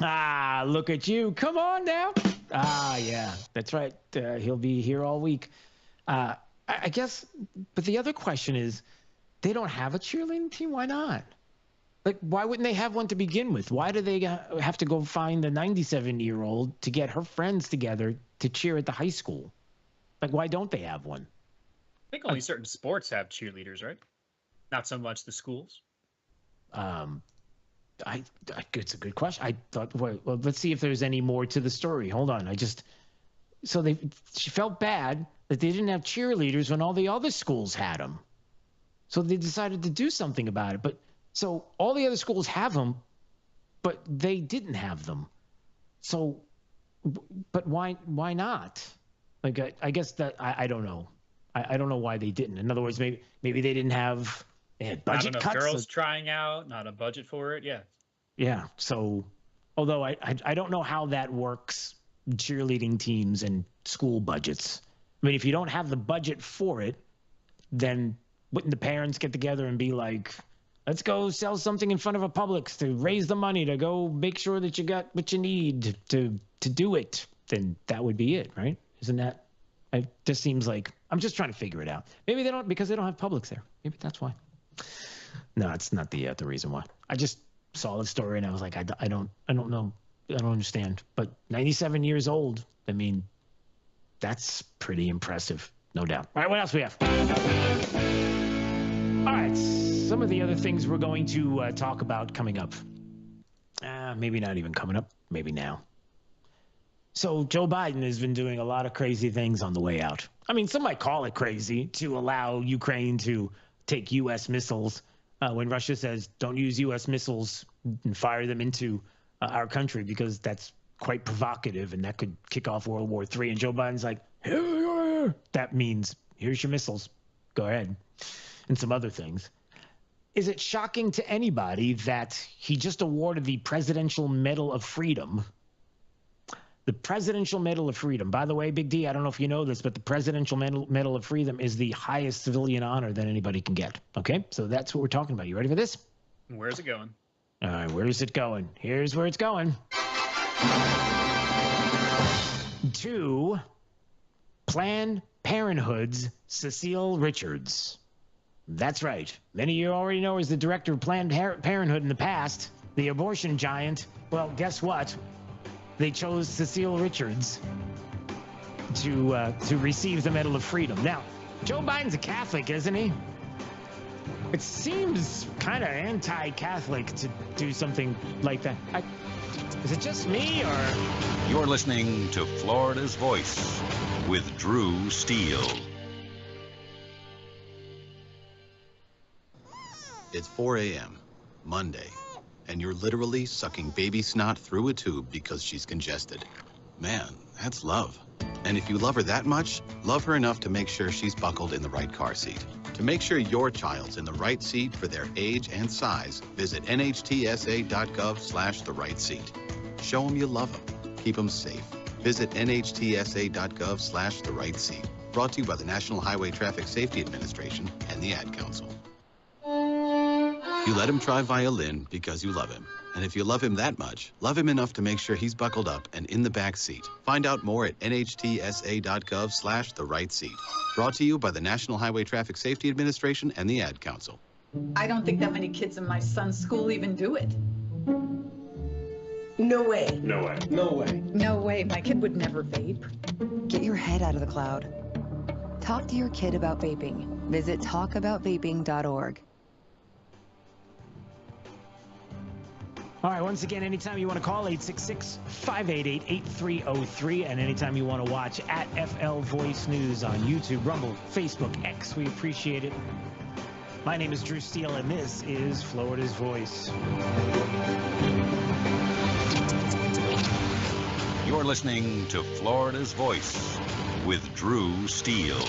Ah, look at you. Come on now. Ah, yeah, that's right. He'll be here all week. I guess, but the other question is, they don't have a cheerleading team? Why not? Like, why wouldn't they have one to begin with? Why do they have to go find a 97-year-old to get her friends together to cheer at the high school? Like, why don't they have one? I think only certain sports have cheerleaders, right? Not so much the schools. It's a good question. I thought, well, let's see if there's any more to the story. Hold on. She felt bad that they didn't have cheerleaders when all the other schools had them. So they decided to do something about it. But so all the other schools have them, but they didn't have them. So, but why not? Like, I guess that I don't know. I don't know why they didn't. In other words, maybe they didn't have budget not enough cuts. girls trying out, not a budget for it. Yeah. Yeah. So, although I don't know how that works, cheerleading teams and school budgets. I mean, if you don't have the budget for it, then wouldn't the parents get together and be like, let's go sell something in front of a Publix to raise the money to go make sure that you got what you need to do it? Then that would be it, right? Isn't that? It just seems like I'm just trying to figure it out. Maybe they don't because they don't have Publix there. Maybe that's why. No, it's not the reason why. I just saw the story and I was like, I don't know. I don't understand. But 97 years old, I mean, that's pretty impressive, no doubt. All right, what else we have? All right, some of the other things we're going to talk about coming up. Maybe not even coming up, maybe now. So Joe Biden has been doing a lot of crazy things on the way out. I mean, some might call it crazy to allow Ukraine to take U.S. missiles when Russia says don't use U.S. missiles and fire them into our country because that's quite provocative and that could kick off World War III. And Joe Biden's like, that means here's your missiles. Go ahead. And some other things. Is it shocking to anybody that he just awarded the Presidential Medal of Freedom? The Presidential Medal of Freedom. By the way, Big D, I don't know if you know this, but the Presidential Medal of Freedom is the highest civilian honor that anybody can get. Okay? So that's what we're talking about. You ready for this? Where's it going? All right, where is it going? Here's where it's going. To Planned Parenthood's Cecile Richards. That's right. Many of you already know as the director of Planned Parenthood in the past, the abortion giant. Well, guess what? They chose Cecile Richards to receive the Medal of Freedom. Now, Joe Biden's a Catholic, isn't he? It seems kind of anti-Catholic to do something like that. Is it just me, or? You're listening to Florida's Voice with Drew Steele. It's 4 a.m., Monday, and you're literally sucking baby snot through a tube because she's congested. Man, that's love. And if you love her that much, love her enough to make sure she's buckled in the right car seat. To make sure your child's in the right seat for their age and size, visit nhtsa.gov/the right seat. Show them you love them. Keep them safe. Visit nhtsa.gov/the right seat. Brought to you by the National Highway Traffic Safety Administration and the Ad Council. You let him try violin because you love him. And if you love him that much, love him enough to make sure he's buckled up and in the back seat. Find out more at nhtsa.gov/the right seat. Brought to you by the National Highway Traffic Safety Administration and the Ad Council. I don't think that many kids in my son's school even do it. No way. No way. No way. No way. My kid would never vape. Get your head out of the cloud. Talk to your kid about vaping. Visit talkaboutvaping.org. All right, once again, anytime you want to call, 866-588-8303, and anytime you want to watch at FL Voice News on YouTube, Rumble, Facebook, X, we appreciate it. My name is Drew Steele, and this is Florida's Voice. You're listening to Florida's Voice with Drew Steele.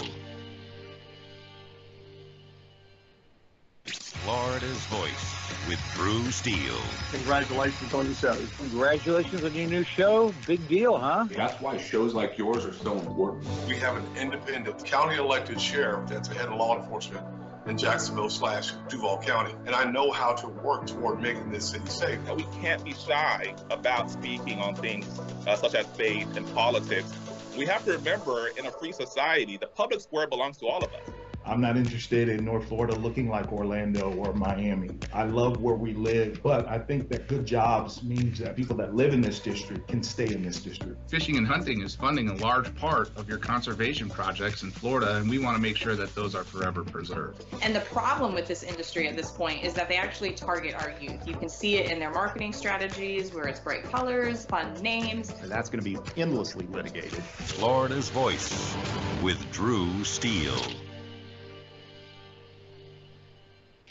Florida's Voice with Drew Steele. Congratulations on your show. Congratulations on your new show. Big deal, huh? That's why shows like yours are so important. We have an independent county elected sheriff that's the head of law enforcement in Jacksonville/Duval County. And I know how to work toward making this city safe. We can't be shy about speaking on things such as faith and politics. We have to remember, in a free society, the public square belongs to all of us. I'm not interested in North Florida looking like Orlando or Miami. I love where we live, but I think that good jobs means that people that live in this district can stay in this district. Fishing and hunting is funding a large part of your conservation projects in Florida, and we want to make sure that those are forever preserved. And the problem with this industry at this point is that they actually target our youth. You can see it in their marketing strategies where it's bright colors, fun names. And that's going to be endlessly litigated. Florida's Voice with Drew Steele.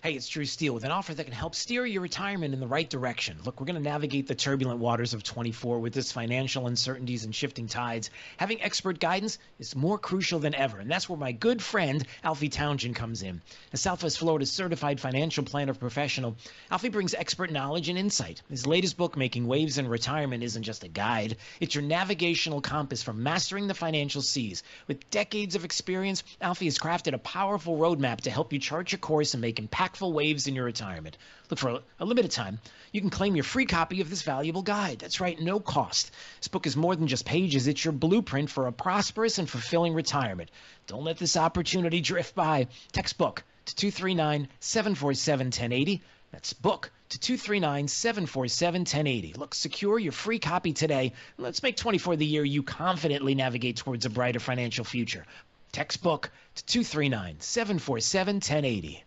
Hey, it's Drew Steele with an offer that can help steer your retirement in the right direction. Look, we're going to navigate the turbulent waters of 24 with this financial uncertainties and shifting tides. Having expert guidance is more crucial than ever, and that's where my good friend Alfie Townsend comes in. As Southwest Florida's certified financial planner professional, Alfie brings expert knowledge and insight. His latest book, Making Waves in Retirement, isn't just a guide. It's your navigational compass for mastering the financial seas. With decades of experience, Alfie has crafted a powerful roadmap to help you chart your course and make impactful waves in your retirement. Look, for a limited time, you can claim your free copy of this valuable guide. That's right, no cost. This book is more than just pages. It's your blueprint for a prosperous and fulfilling retirement. Don't let this opportunity drift by. Text book to 239-747-1080. That's book to 239-747-1080. Look, secure your free copy today. Let's make 24 the year you confidently navigate towards a brighter financial future. Text book to 239-747-1080.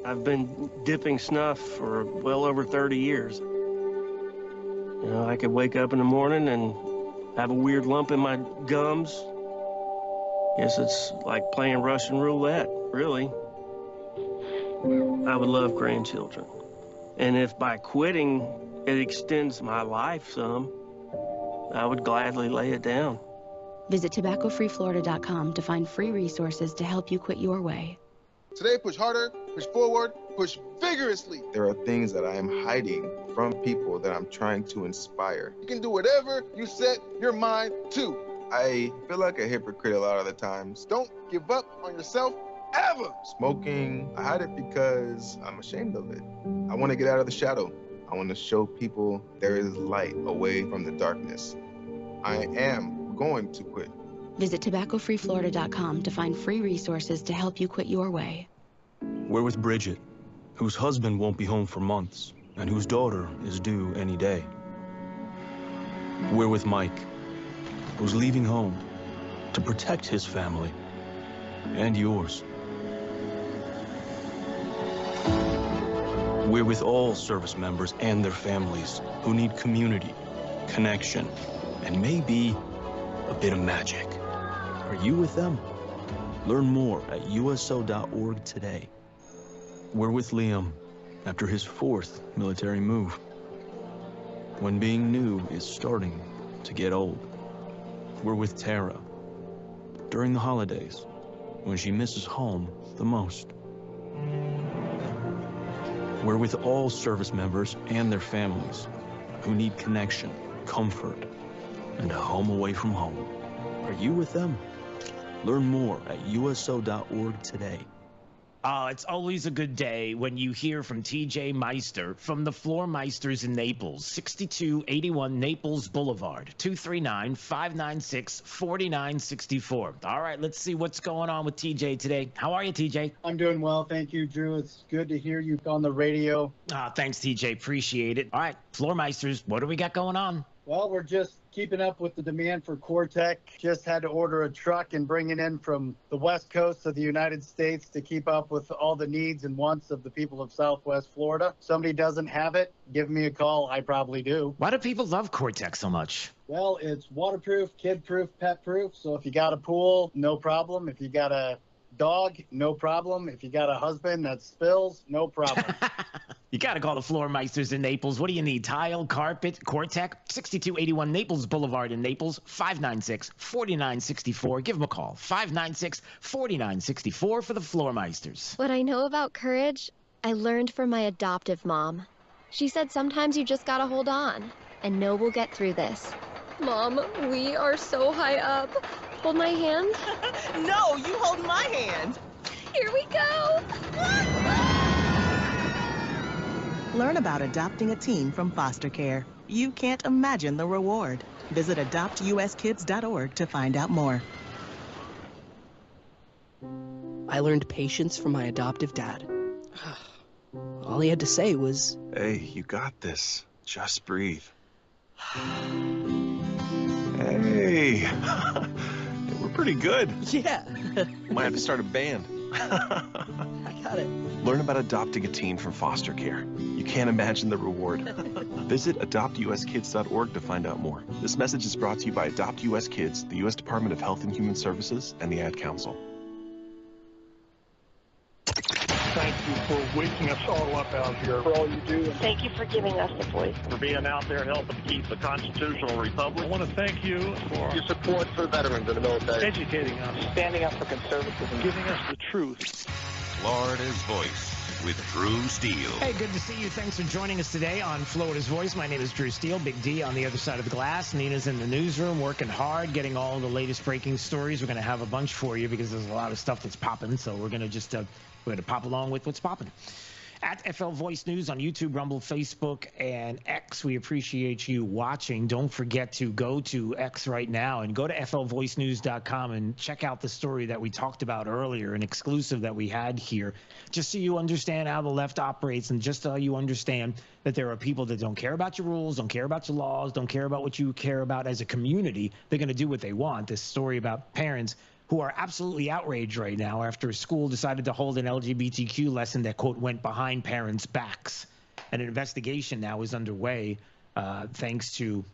I've been dipping snuff for well over 30 years. You know, I could wake up in the morning and have a weird lump in my gums. Guess it's like playing Russian roulette, really. I would love grandchildren. And if by quitting it extends my life some, I would gladly lay it down. Visit tobaccofreeflorida.com to find free resources to help you quit your way. Today, push harder, push forward, push vigorously. There are things that I am hiding from people that I'm trying to inspire. You can do whatever you set your mind to. I feel like a hypocrite a lot of the times. Don't give up on yourself ever. Smoking, I hide it because I'm ashamed of it. I want to get out of the shadow. I want to show people there is light away from the darkness. I am going to quit. Visit tobaccofreeflorida.com to find free resources to help you quit your way. We're with Bridget, whose husband won't be home for months, and whose daughter is due any day. We're with Mike, who's leaving home to protect his family and yours. We're with all service members and their families who need community, connection, and maybe a bit of magic. Are you with them? Learn more at uso.org today. We're with Liam after his 4th military move, when being new is starting to get old. We're with Tara during the holidays, when she misses home the most. We're with all service members and their families who need connection, comfort, and a home away from home. Are you with them? Learn more at uso.org today. It's always a good day when you hear from TJ Meister from the Floor Meisters in Naples, 6281 Naples Boulevard, 239-596-4964. All right, let's see what's going on with TJ today. How are you, TJ? I'm doing well, thank you, Drew. It's good to hear you on the radio. Thanks, TJ. Appreciate it. All right, Floor Meisters, what do we got going on? Well, we're just keeping up with the demand for Cortec. Just had to order a truck and bring it in from the west coast of the United States to keep up with all the needs and wants of the people of Southwest Florida. Somebody doesn't have it, give me a call. I probably do. Why do people love Cortec so much? Well, it's waterproof, kid-proof, pet-proof. So if you got a pool, no problem. If you got a dog, no problem. If you got a husband that spills, no problem. You got to call the Floormeisters in Naples. What do you need? Tile, carpet, Cortec, 6281 Naples Boulevard in Naples, 596-4964. Give them a call, 596-4964 for the Floormeisters. What I know about courage, I learned from my adoptive mom. She said sometimes you just gotta hold on and know we'll get through this. Mom, we are so high up. Hold my hand. No, you hold my hand. Here we go. Learn about adopting a teen from foster care. You can't imagine the reward. Visit adoptuskids.org to find out more. I learned patience from my adoptive dad. All he had to say was, "Hey, you got this. Just breathe." Hey, we're pretty good. Yeah. Might have to start a band. I got it. Learn about adopting a teen from foster care. You can't imagine the reward. Visit adoptuskids.org to find out more. This message is brought to you by Adopt US Kids, the U.S. Department of Health and Human Services, and the Ad Council. Thank you for waking us all up out here, for all you do. Thank you for giving us a voice. For being out there helping to keep the constitutional republic. I want to thank you for your support for veterans in the military. Educating us. Standing up for conservatism. Giving us the truth. Florida's Voice with Drew Steele. Hey, good to see you. Thanks for joining us today on Florida's Voice. My name is Drew Steele. Big D on the other side of the glass. Nina's in the newsroom working hard, getting all the latest breaking stories. We're going to have a bunch for you because there's a lot of stuff that's popping. So we're going to just we're going to pop along with what's popping. At FL Voice News on YouTube, Rumble, Facebook, and X. We appreciate you watching. Don't forget to go to X right now and go to flvoicenews.com and check out the story that we talked about earlier, an exclusive that we had here, just so you understand how the left operates and just so you understand that there are people that don't care about your rules, don't care about your laws, don't care about what you care about as a community. They're going to do what they want. This story about parents who are absolutely outraged right now after a school decided to hold an LGBTQ lesson that, quote, went behind parents' backs. And an investigation now is underway thanks to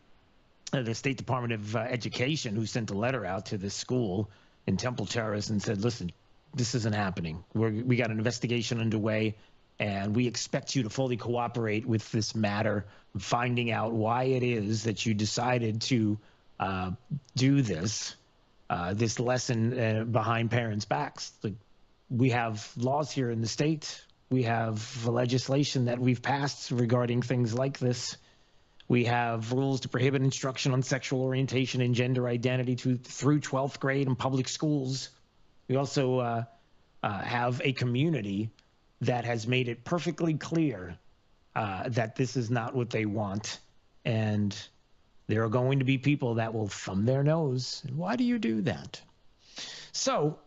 the State Department of Education, who sent a letter out to this school in Temple Terrace and said, listen, this isn't happening. We got an investigation underway, and we expect you to fully cooperate with this matter, finding out why it is that you decided to do this. This lesson behind parents' backs. We have laws here in the state. We have legislation that we've passed regarding things like this. We have rules to prohibit instruction on sexual orientation and gender identity through 12th grade in public schools. We also have a community that has made it perfectly clear that this is not what they want. And there are going to be people that will thumb their nose. Why do you do that? So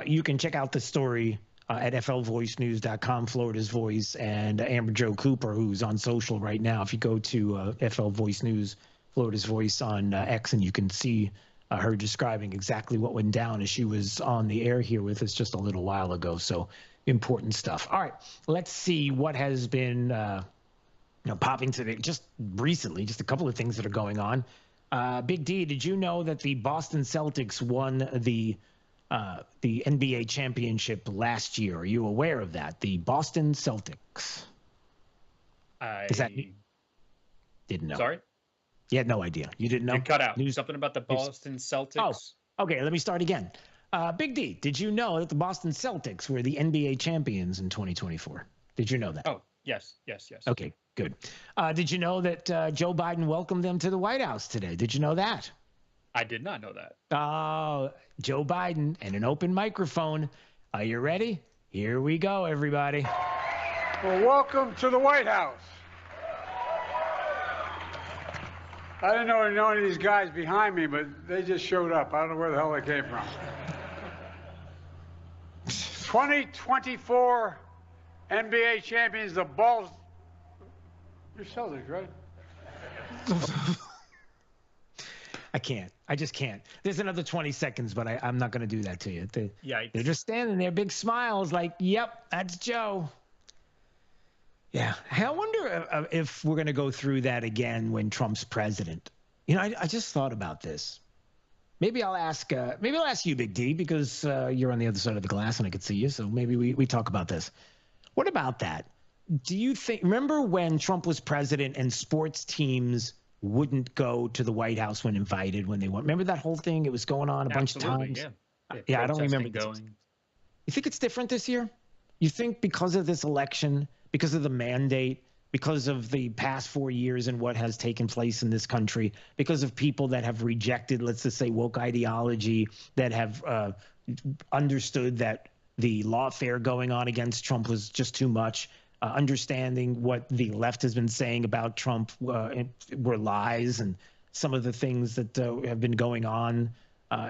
you can check out the story at flvoicenews.com, Florida's Voice, and Amber Jo Cooper, who's on social right now. If you go to FL Voice News, Florida's Voice on X, and you can see her describing exactly what went down as she was on the air here with us just a little while ago. So important stuff. All right, let's see what has been popping today, just recently, just a couple of things that are going on. Big D, did you know that the Boston Celtics won the NBA championship last year? Are you aware of that? The Boston Celtics. Didn't know. Sorry? You had no idea. You didn't know? You cut out. Something about the Boston Celtics. Oh, okay. Let me start again. Big D, did you know that the Boston Celtics were the NBA champions in 2024? Did you know that? Oh, yes. Okay, good. Did you know that Joe Biden welcomed them to the White House today? Did you know that? I did not know that. Oh, Joe Biden and an open microphone. Are you ready? Here we go, everybody. Well, welcome to the White House. I didn't know any of these guys behind me, but they just showed up. I don't know where the hell they came from. 2024 NBA champions, the Bulls. You're Celtics, right? I can't. I just can't. There's another 20 seconds, but I'm not going to do that to you. They're just standing there, big smiles, like, yep, that's Joe. Yeah. I wonder if we're going to go through that again when Trump's president. I just thought about this. Maybe I'll ask you, Big D, because you're on the other side of the glass and I could see you. So maybe we talk about this. What about that? do you think, remember when Trump was president and sports teams wouldn't go to the White House when invited when they went? Remember that whole thing? It was going on a bunch of times. Yeah, I don't remember. Going. You think it's different this year? You think because of this election, because of the mandate, because of the past 4 years and what has taken place in this country, because of people that have rejected, let's just say, woke ideology, that have understood that the lawfare going on against Trump was just too much, understanding what the left has been saying about Trump were lies, and some of the things that have been going on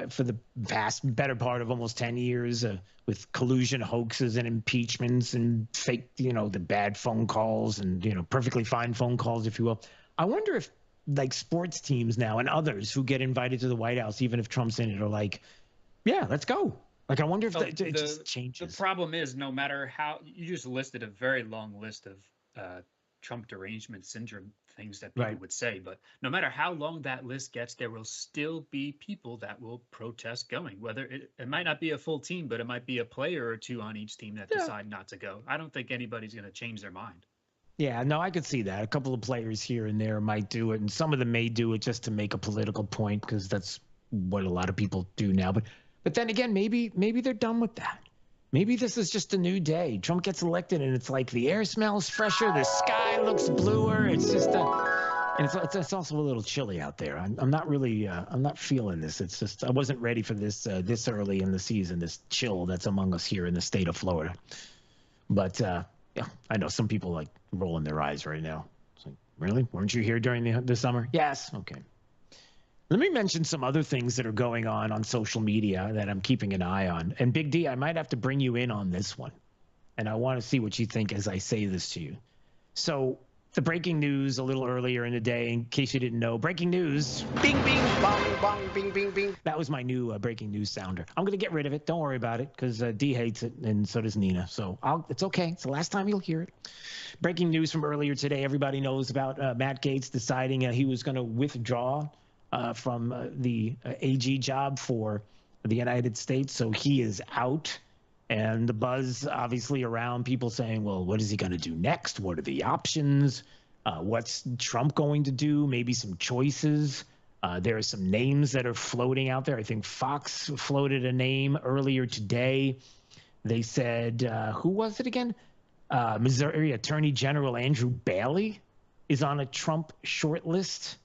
for the better part of almost 10 years with collusion hoaxes and impeachments and fake, the bad phone calls and, perfectly fine phone calls, if you will. I wonder if like sports teams now and others who get invited to the White House, even if Trump's in it, are like, yeah, let's go. Like, I wonder if it just changes. The problem is, no matter how, you just listed a very long list of Trump derangement syndrome things that people would say, but no matter how long that list gets, there will still be people that will protest going, whether it might not be a full team, but it might be a player or two on each team that decide not to go. I don't think anybody's going to change their mind. Yeah, no, I could see that. A couple of players here and there might do it, and some of them may do it just to make a political point, because that's what a lot of people do now. But then again, maybe they're done with that. Maybe this is just a new day. Trump gets elected, and it's like the air smells fresher, the sky looks bluer. It's just and it's also a little chilly out there. I'm not really I'm not feeling this. It's just I wasn't ready for this this early in the season. This chill that's among us here in the state of Florida. But yeah, I know some people like rolling their eyes right now. It's like, really? Weren't you here during the summer? Yes. Okay. Let me mention some other things that are going on social media that I'm keeping an eye on. And Big D, I might have to bring you in on this one. And I want to see what you think as I say this to you. So the breaking news a little earlier in the day, in case you didn't know, breaking news. Bing, bing, bong, bong, bing, bing, bing. That was my new breaking news sounder. I'm going to get rid of it. Don't worry about it, because D hates it, and so does Nina. So it's okay. It's the last time you'll hear it. Breaking news from earlier today. Everybody knows about Matt Gaetz deciding he was going to withdraw from the AG job for the United States. So he is out. And the buzz obviously around people saying, well, what is he going to do next? What are the options? What's Trump going to do? Maybe some choices. There are some names that are floating out there. I think Fox floated a name earlier today. They said, who was it again? Missouri Attorney General Andrew Bailey is on a Trump short list,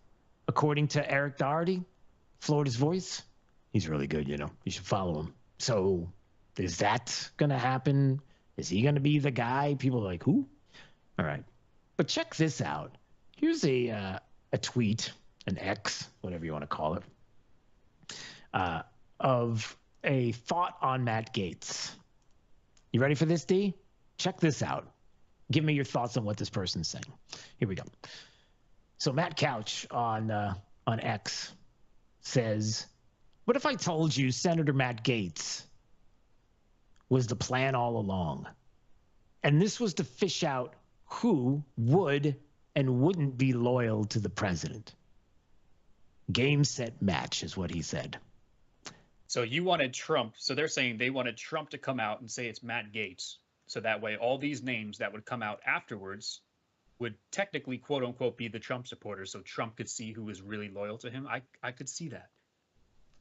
according to Eric Doherty, Florida's Voice. He's really good, you should follow him. So is that going to happen? Is he going to be the guy? People are like, who? All right. But check this out. Here's a tweet, an X, whatever you want to call it, of a thought on Matt Gaetz. You ready for this, D? Check this out. Give me your thoughts on what this person's saying. Here we go. So Matt Couch on X says, what if I told you Senator Matt Gaetz was the plan all along? And this was to fish out who would and wouldn't be loyal to the president. Game, set, match is what he said. So you wanted Trump. So they're saying they wanted Trump to come out and say it's Matt Gaetz. So that way all these names that would come out afterwards would technically, quote unquote, be the Trump supporters. So Trump could see who was really loyal to him. I could see that.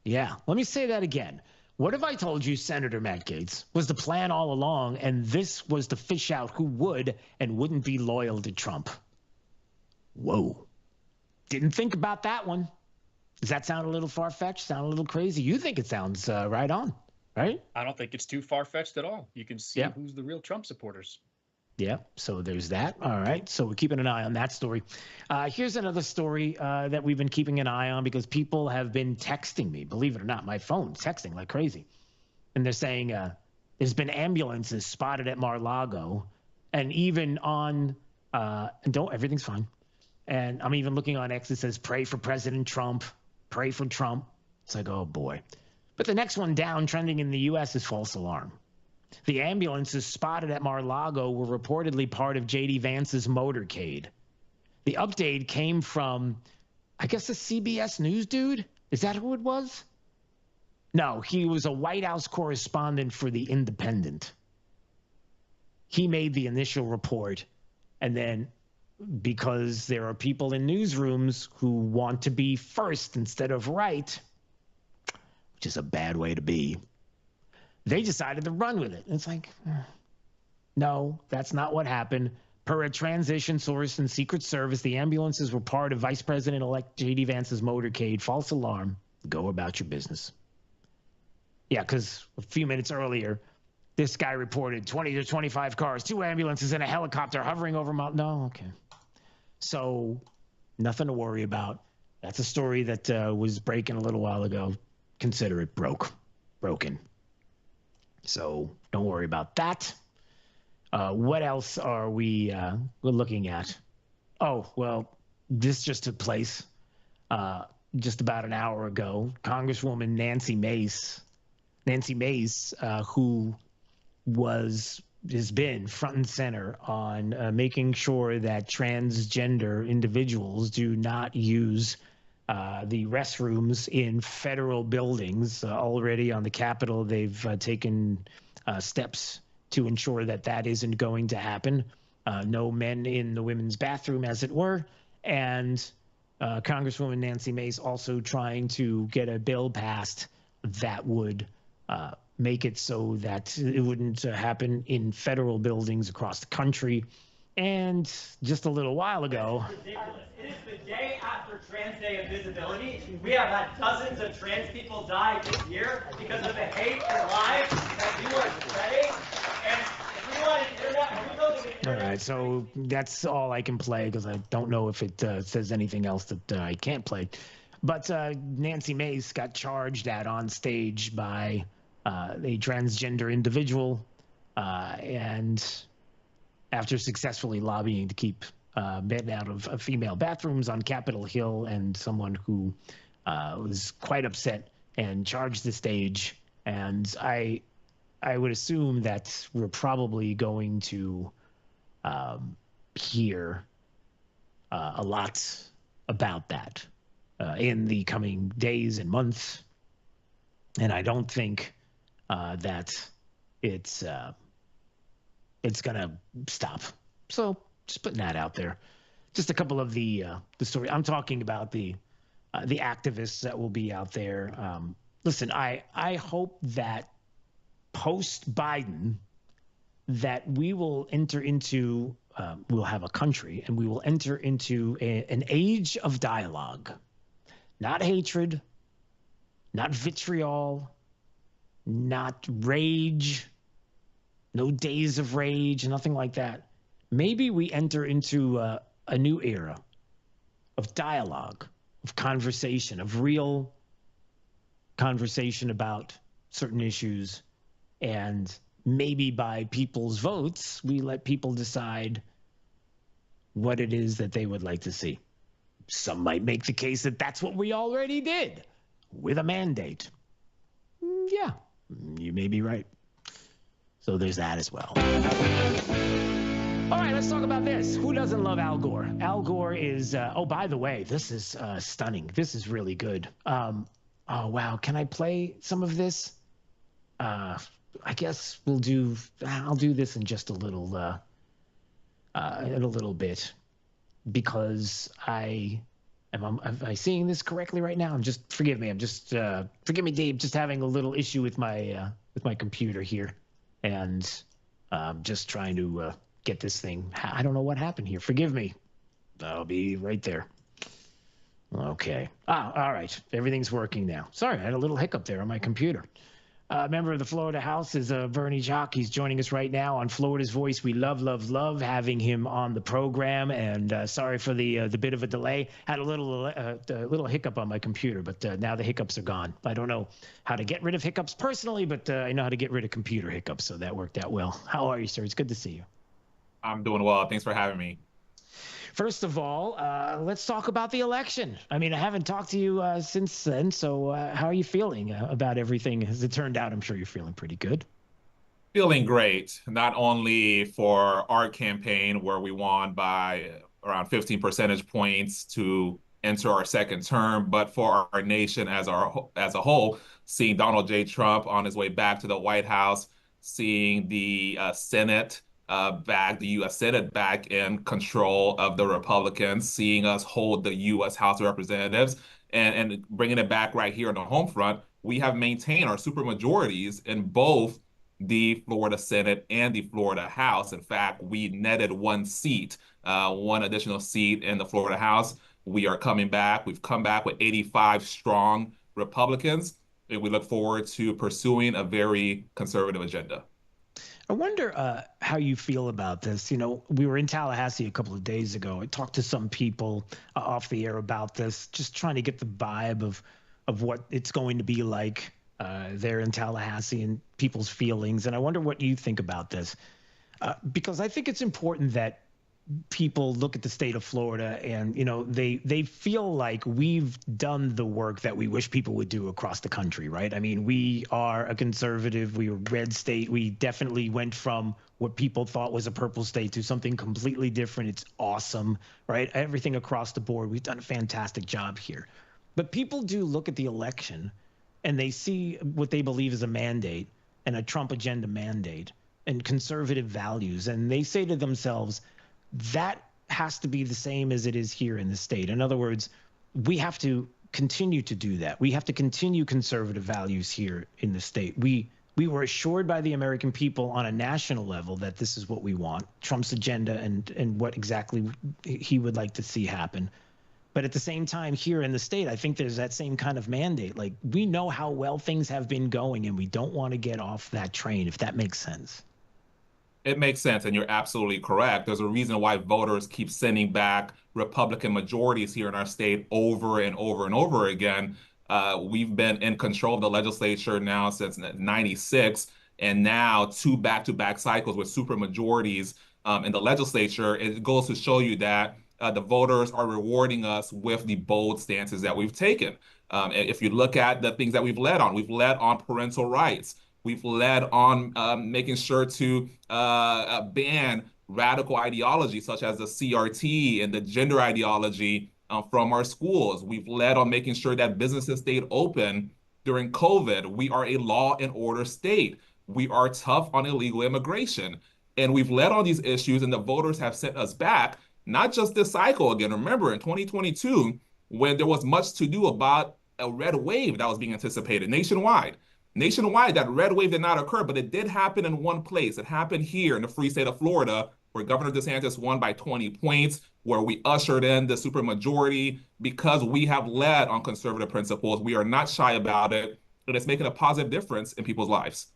Yeah. Let me say that again. What if I told you Senator Matt Gaetz was the plan all along, and this was to fish out who would and wouldn't be loyal to Trump? Whoa. Didn't think about that one. Does that sound a little far-fetched? Sound a little crazy? You think it sounds right on, right? I don't think it's too far-fetched at all. You can see who's the real Trump supporters. Yeah, so there's that. All right, so we're keeping an eye on that story. Here's another story that we've been keeping an eye on because people have been texting me. Believe it or not, my phone's texting like crazy. And they're saying there's been ambulances spotted at Mar-a-Lago, and even on everything's fine. And I'm even looking on X that says, pray for President Trump, pray for Trump. It's like, oh, boy. But the next one down trending in the U.S. is false alarm. The ambulances spotted at Mar-a-Lago were reportedly part of J.D. Vance's motorcade. The update came from, I guess, a CBS News dude? Is that who it was? No, he was a White House correspondent for The Independent. He made the initial report And then because there are people in newsrooms who want to be first instead of right, which is a bad way to be, they decided to run with it. And it's like, no, that's not what happened. Per a transition source in Secret Service, the ambulances were part of Vice President-elect J.D. Vance's motorcade. False alarm. Go about your business. Yeah, because a few minutes earlier, this guy reported 20 to 25 cars, 2 ambulances, and a helicopter hovering over Mount. No, okay. So nothing to worry about. That's a story that was breaking a little while ago. Consider it broken. So don't worry about that. What else are we're looking at? Oh, well, this just took place just about an hour ago. Congresswoman Nancy Mace, who has been front and center on making sure that transgender individuals do not use the restrooms in federal buildings. Already on the Capitol, they've taken steps to ensure that that isn't going to happen. No men in the women's bathroom, as it were. And Congresswoman Nancy Mace also trying to get a bill passed that would make it so that it wouldn't happen in federal buildings across the country. And just a little while ago, It is the day after Trans Day of Visibility. We have had dozens of trans people die this year because of the hate and lies that you are spreading. And if we want an internet, all right, so that's all I can play because I don't know if it says anything else that I can't play. But Nancy Mace got charged at on stage by a transgender individual, and after successfully lobbying to keep men out of female bathrooms on Capitol Hill, and someone who was quite upset and charged the stage. And I would assume that we're probably going to hear a lot about that in the coming days and months. And I don't think that it's going to stop. So just putting that out there. Just a couple of the story. I'm talking about the activists that will be out there. Listen, I hope that post Biden that we will enter into, we'll have a country and we will enter into an age of dialogue, not hatred, not vitriol, not rage, no days of rage, nothing like that. Maybe we enter into a new era of dialogue, of conversation, of real conversation about certain issues. And maybe by people's votes, we let people decide what it is that they would like to see. Some might make the case that that's what we already did with a mandate. Yeah, you may be right. So there's that as well. All right, let's talk about this. Who doesn't love Al Gore? Al Gore is, oh, by the way, this is stunning. This is really good. Oh, wow. Can I play some of this? I guess I'll do this in just a little bit, because am I seeing this correctly right now? Forgive me, Dave, just having a little issue with my computer here, and just trying to get this thing. I don't know what happened here. Forgive me. I'll be right there. Okay. All right. Everything's working now. Sorry, I had a little hiccup there on my computer. Member of the Florida House is Bernie Jock. He's joining us right now on Florida's Voice. We love having him on the program. And sorry for the bit of a delay. Had a little hiccup on my computer, but now the hiccups are gone. I don't know how to get rid of hiccups personally, but I know how to get rid of computer hiccups, so that worked out well. How are you, sir? It's good to see you. I'm doing well. Thanks for having me. First of all, let's talk about the election. I mean, I haven't talked to you since then, so how are you feeling about everything as it turned out? I'm sure you're feeling pretty good. Feeling great, not only for our campaign where we won by around 15 percentage points to enter our second term, but for our nation as a whole, seeing Donald J. Trump on his way back to the White House, seeing the Senate back, the U.S. Senate back in control of the Republicans, seeing us hold the U.S. House of Representatives, and bringing it back right here on the home front, we have maintained our supermajorities in both the Florida Senate and the Florida House. In fact, we netted one seat, one additional seat in the Florida House. We are coming back. We've come back with 85 strong Republicans, and we look forward to pursuing a very conservative agenda. I wonder how you feel about this. You know, we were in Tallahassee a couple of days ago. I talked to some people off the air about this, just trying to get the vibe of what it's going to be like there in Tallahassee and people's feelings. And I wonder what you think about this, because I think it's important that people look at the state of Florida and, you know, they feel like we've done the work that we wish people would do across the country, right? I mean, we are a conservative, we are a red state. We definitely went from what people thought was a purple state to something completely different. It's awesome, right? Everything across the board. We've done a fantastic job here. But people do look at the election and they see what they believe is a mandate and a Trump agenda mandate and conservative values. And they say to themselves, that has to be the same as it is here in the state. In other words, we have to continue to do that. We have to continue conservative values here in the state. We were assured by the American people on a national level that this is what we want, Trump's agenda and what exactly he would like to see happen. But at the same time, here in the state, I think there's that same kind of mandate. Like, we know how well things have been going, and we don't want to get off that train, if that makes sense. It makes sense, and you're absolutely correct. There's a reason why voters keep sending back Republican majorities here in our state over and over and over again. We've been in control of the legislature now since '96, and now 2 back-to-back cycles with supermajorities in the legislature. It goes to show you that the voters are rewarding us with the bold stances that we've taken. If you look at the things that we've led on parental rights. We've led on making sure to ban radical ideology such as the CRT and the gender ideology from our schools. We've led on making sure that businesses stayed open during COVID. We are a law and order state. We are tough on illegal immigration. And we've led on these issues, and the voters have sent us back, not just this cycle. Again, remember in 2022, when there was much to do about a red wave that was being anticipated nationwide. Nationwide, that red wave did not occur, but it did happen in one place. It happened here in the free state of Florida, where Governor DeSantis won by 20 points, where we ushered in the supermajority because we have led on conservative principles. We are not shy about it, and it's making a positive difference in people's lives.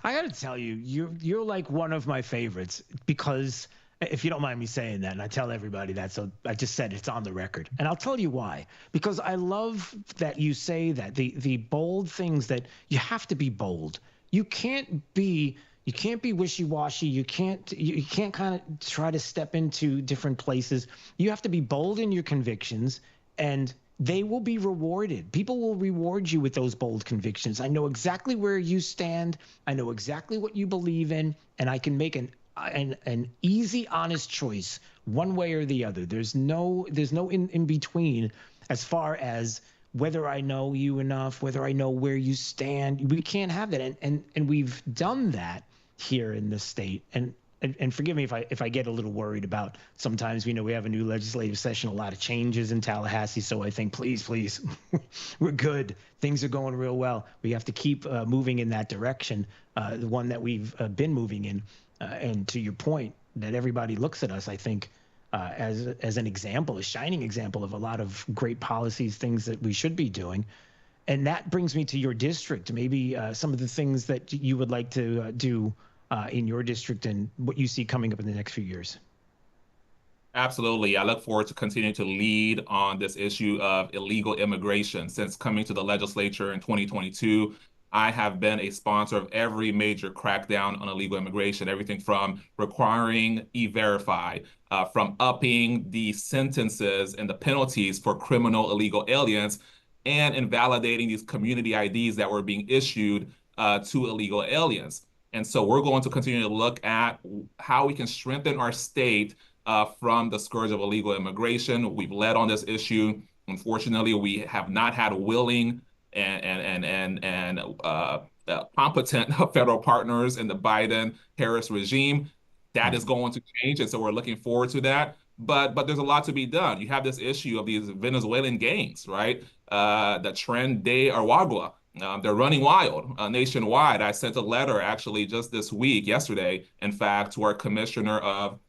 I got to tell you, you're like one of my favorites because, if you don't mind me saying that, and I tell everybody that, so I just said it's on the record. And I'll tell you why. Because I love that you say that, the bold things that you have to be bold. You can't be wishy-washy. You can't kind of try to step into different places. You have to be bold in your convictions, and they will be rewarded. People will reward you with those bold convictions. I know exactly where you stand. I know exactly what you believe in, and I can make an easy, honest choice one way or the other. There's no in between as far as whether I know you enough, whether I know where you stand. We can't have that. And we've done that here in this state. And forgive me if I get a little worried about sometimes, we have a new legislative session, a lot of changes in Tallahassee. So I think, please, we're good. Things are going real well. We have to keep moving in that direction, the one that we've been moving in. And to your point, that everybody looks at us, I think, as an example, a shining example of a lot of great policies, things that we should be doing. And that brings me to your district, maybe some of the things that you would like to do in your district and what you see coming up in the next few years. Absolutely. I look forward to continuing to lead on this issue of illegal immigration. Since coming to the legislature in 2022, I have been a sponsor of every major crackdown on illegal immigration, everything from requiring E-Verify, from upping the sentences and the penalties for criminal illegal aliens, and invalidating these community IDs that were being issued to illegal aliens. And so we're going to continue to look at how we can strengthen our state from the scourge of illegal immigration. We've led on this issue. Unfortunately, we have not had willing and competent federal partners in the Biden-Harris regime. That is going to change, and so we're looking forward to that. But there's a lot to be done. You have this issue of these Venezuelan gangs, right? The Tren de Aragua. They're running wild nationwide. I sent a letter actually just this week, yesterday, in fact, to our commissioner of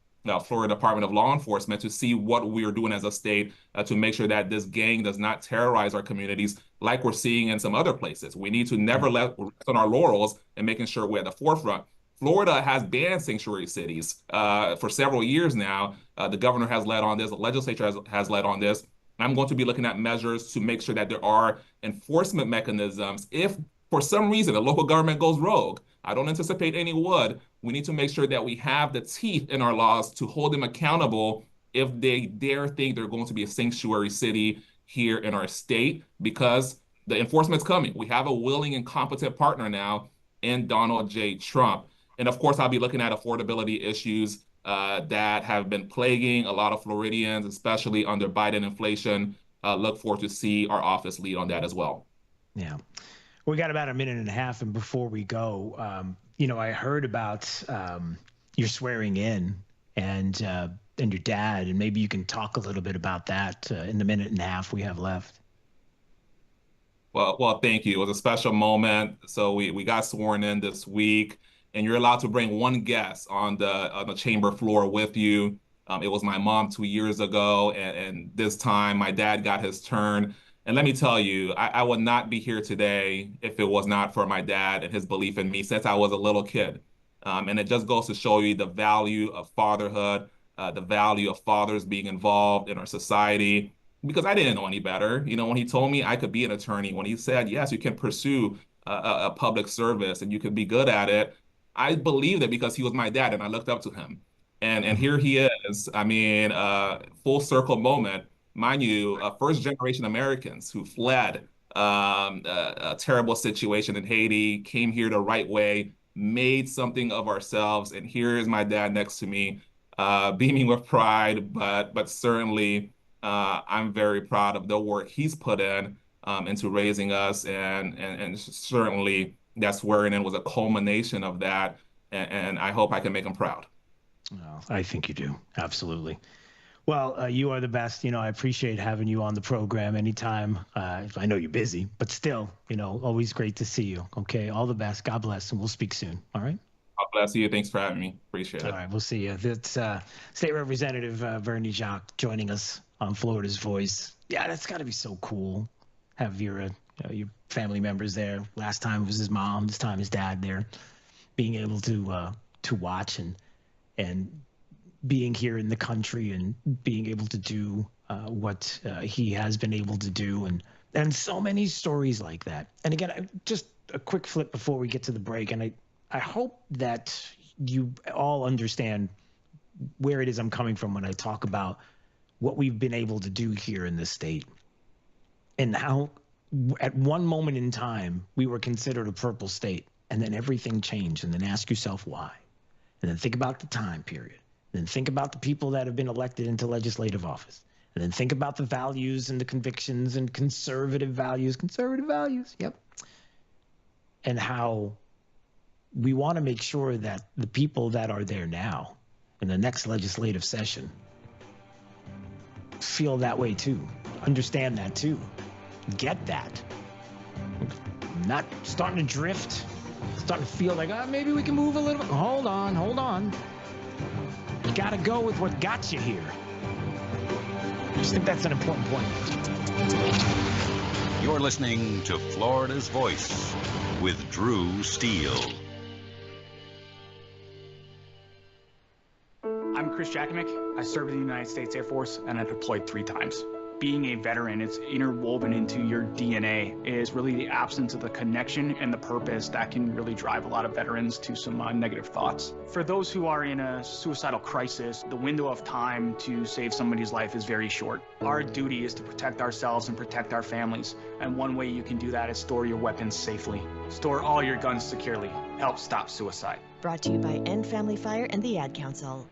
Florida Department of Law Enforcement to see what we're doing as a state to make sure that this gang does not terrorize our communities like we're seeing in some other places. We need to never rest on our laurels and making sure we're at the forefront. Florida has banned sanctuary cities for several years now. The governor has led on this. The legislature has led on this. I'm going to be looking at measures to make sure that there are enforcement mechanisms. If for some reason the local government goes rogue, I don't anticipate any would, we need to make sure that we have the teeth in our laws to hold them accountable if they dare think they're going to be a sanctuary city here in our state, because the enforcement's coming. We have a willing and competent partner now in Donald J. Trump. And of course, I'll be looking at affordability issues that have been plaguing a lot of Floridians, especially under Biden inflation. Look forward to see our office lead on that as well. Yeah. We got about a minute and a half, and before we go, I heard about your swearing in and your dad, and maybe you can talk a little bit about that in the minute and a half we have left. Well, thank you. It was a special moment. So we got sworn in this week, and you're allowed to bring one guest on the chamber floor with you. It was my mom 2 years ago, and this time my dad got his turn. And let me tell you, I would not be here today if it was not for my dad and his belief in me since I was a little kid. And it just goes to show you the value of fatherhood, the value of fathers being involved in our society, because I didn't know any better. When he told me I could be an attorney, when he said, yes, you can pursue a public service and you could be good at it, I believed it because he was my dad and I looked up to him. And here he is. I mean, full circle moment. Mind you, first-generation Americans who fled a terrible situation in Haiti, came here the right way, made something of ourselves, and here is my dad next to me, beaming with pride, but certainly I'm very proud of the work he's put in into raising us, and certainly that swearing in was a culmination of that, and I hope I can make him proud. Well, I think you do, absolutely. Well, you are the best. I appreciate having you on the program anytime. I know you're busy, but still, always great to see you. Okay, all the best. God bless, and we'll speak soon. All right? God bless you. Thanks for having me. Appreciate it. All right, we'll see you. That's State Representative Vernie Jacques joining us on Florida's Voice. Yeah, that's got to be so cool. Have your family members there. Last time it was his mom. This time his dad there. Being able to watch and being here in the country and being able to do what he has been able to do, and so many stories like that. And again, just a quick flip before we get to the break, and I hope that you all understand where it is I'm coming from when I talk about what we've been able to do here in this state, and how at one moment in time we were considered a purple state, and then everything changed. And then ask yourself why, and then think about the time period. And then think about the people that have been elected into legislative office. And then think about the values and the convictions and conservative values, yep. And how we want to make sure that the people that are there now in the next legislative session feel that way too, understand that too, get that. Not starting to drift, starting to feel like, maybe we can move a little bit. Hold on. You got to go with what got you here. I just think that's an important point. You're listening to Florida's Voice with Drew Steele. I'm Chris Jakimick. I served in the United States Air Force, and I deployed 3 times. Being a veteran, it's interwoven into your DNA, is really the absence of the connection and the purpose that can really drive a lot of veterans to some negative thoughts. For those who are in a suicidal crisis, the window of time to save somebody's life is very short. Our duty is to protect ourselves and protect our families, and one way you can do that is store your weapons safely. Store all your guns securely. Help stop suicide. Brought to you by End Family Fire and the Ad Council.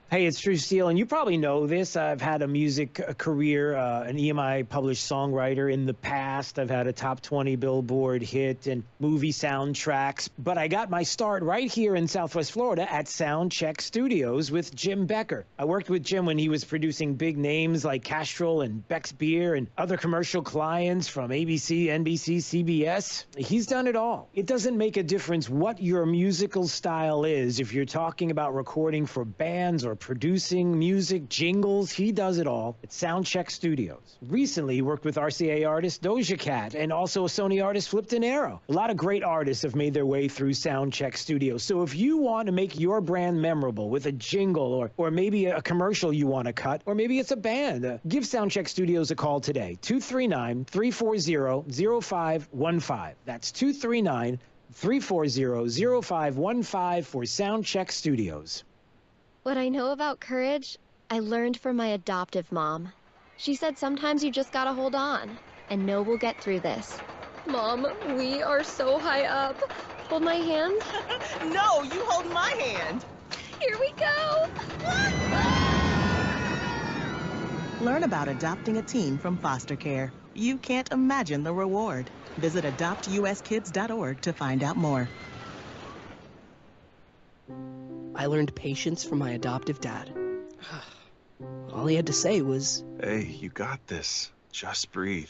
Hey, it's Drew Steele, and you probably know this. I've had a music career, an EMI published songwriter in the past. I've had a top 20 Billboard hit and movie soundtracks. But I got my start right here in Southwest Florida at Soundcheck Studios with Jim Becker. I worked with Jim when he was producing big names like Castrol and Beck's Beer and other commercial clients from ABC, NBC, CBS. He's done it all. It doesn't make a difference what your musical style is. If you're talking about recording for bands or producing music, jingles, he does it all at Soundcheck Studios. Recently, he worked with RCA artist Doja Cat and also a Sony artist Flip De Niro. A lot of great artists have made their way through Soundcheck Studios. So if you want to make your brand memorable with a jingle or maybe a commercial you want to cut, or maybe it's a band, give Soundcheck Studios a call today. 239-340-0515. That's 239-340-0515 for Soundcheck Studios. What I know about courage, I learned from my adoptive mom. She said sometimes you just gotta hold on and know we'll get through this. Mom, we are so high up. Hold my hand. No, you hold my hand. Here we go. Learn about adopting a teen from foster care. You can't imagine the reward. Visit adoptuskids.org to find out more. I learned patience from my adoptive dad. All he had to say was, Hey, you got this. Just breathe.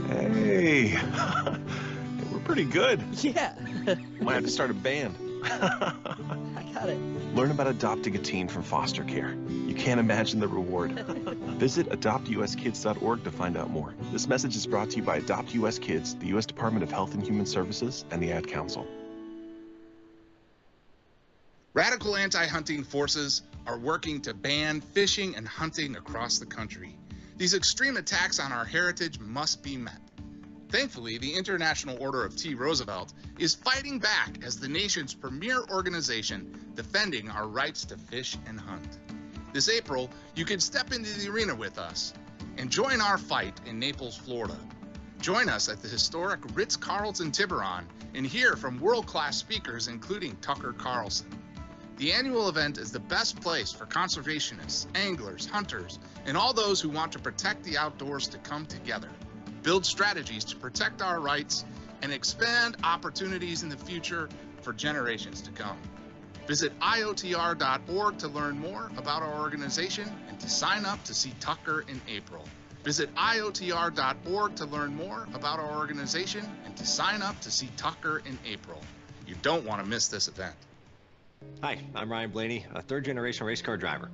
Hey, we're pretty good. Yeah. Might have to start a band. I got it. Learn about adopting a teen from foster care. You can't imagine the reward. Visit adoptuskids.org to find out more. This message is brought to you by Adopt US Kids, the U.S. Department of Health and Human Services, and the Ad Council. Radical anti-hunting forces are working to ban fishing and hunting across the country. These extreme attacks on our heritage must be met. Thankfully, the International Order of T. Roosevelt is fighting back as the nation's premier organization defending our rights to fish and hunt. This April, you can step into the arena with us and join our fight in Naples, Florida. Join us at the historic Ritz-Carlton Tiburon and hear from world-class speakers including Tucker Carlson. The annual event is the best place for conservationists, anglers, hunters, and all those who want to protect the outdoors to come together, build strategies to protect our rights, and expand opportunities in the future for generations to come. Visit IOTR.org to learn more about our organization and to sign up to see Tucker in April. Visit IOTR.org to learn more about our organization and to sign up to see Tucker in April. You don't want to miss this event. Hi, I'm Ryan Blaney, a third-generation race car driver,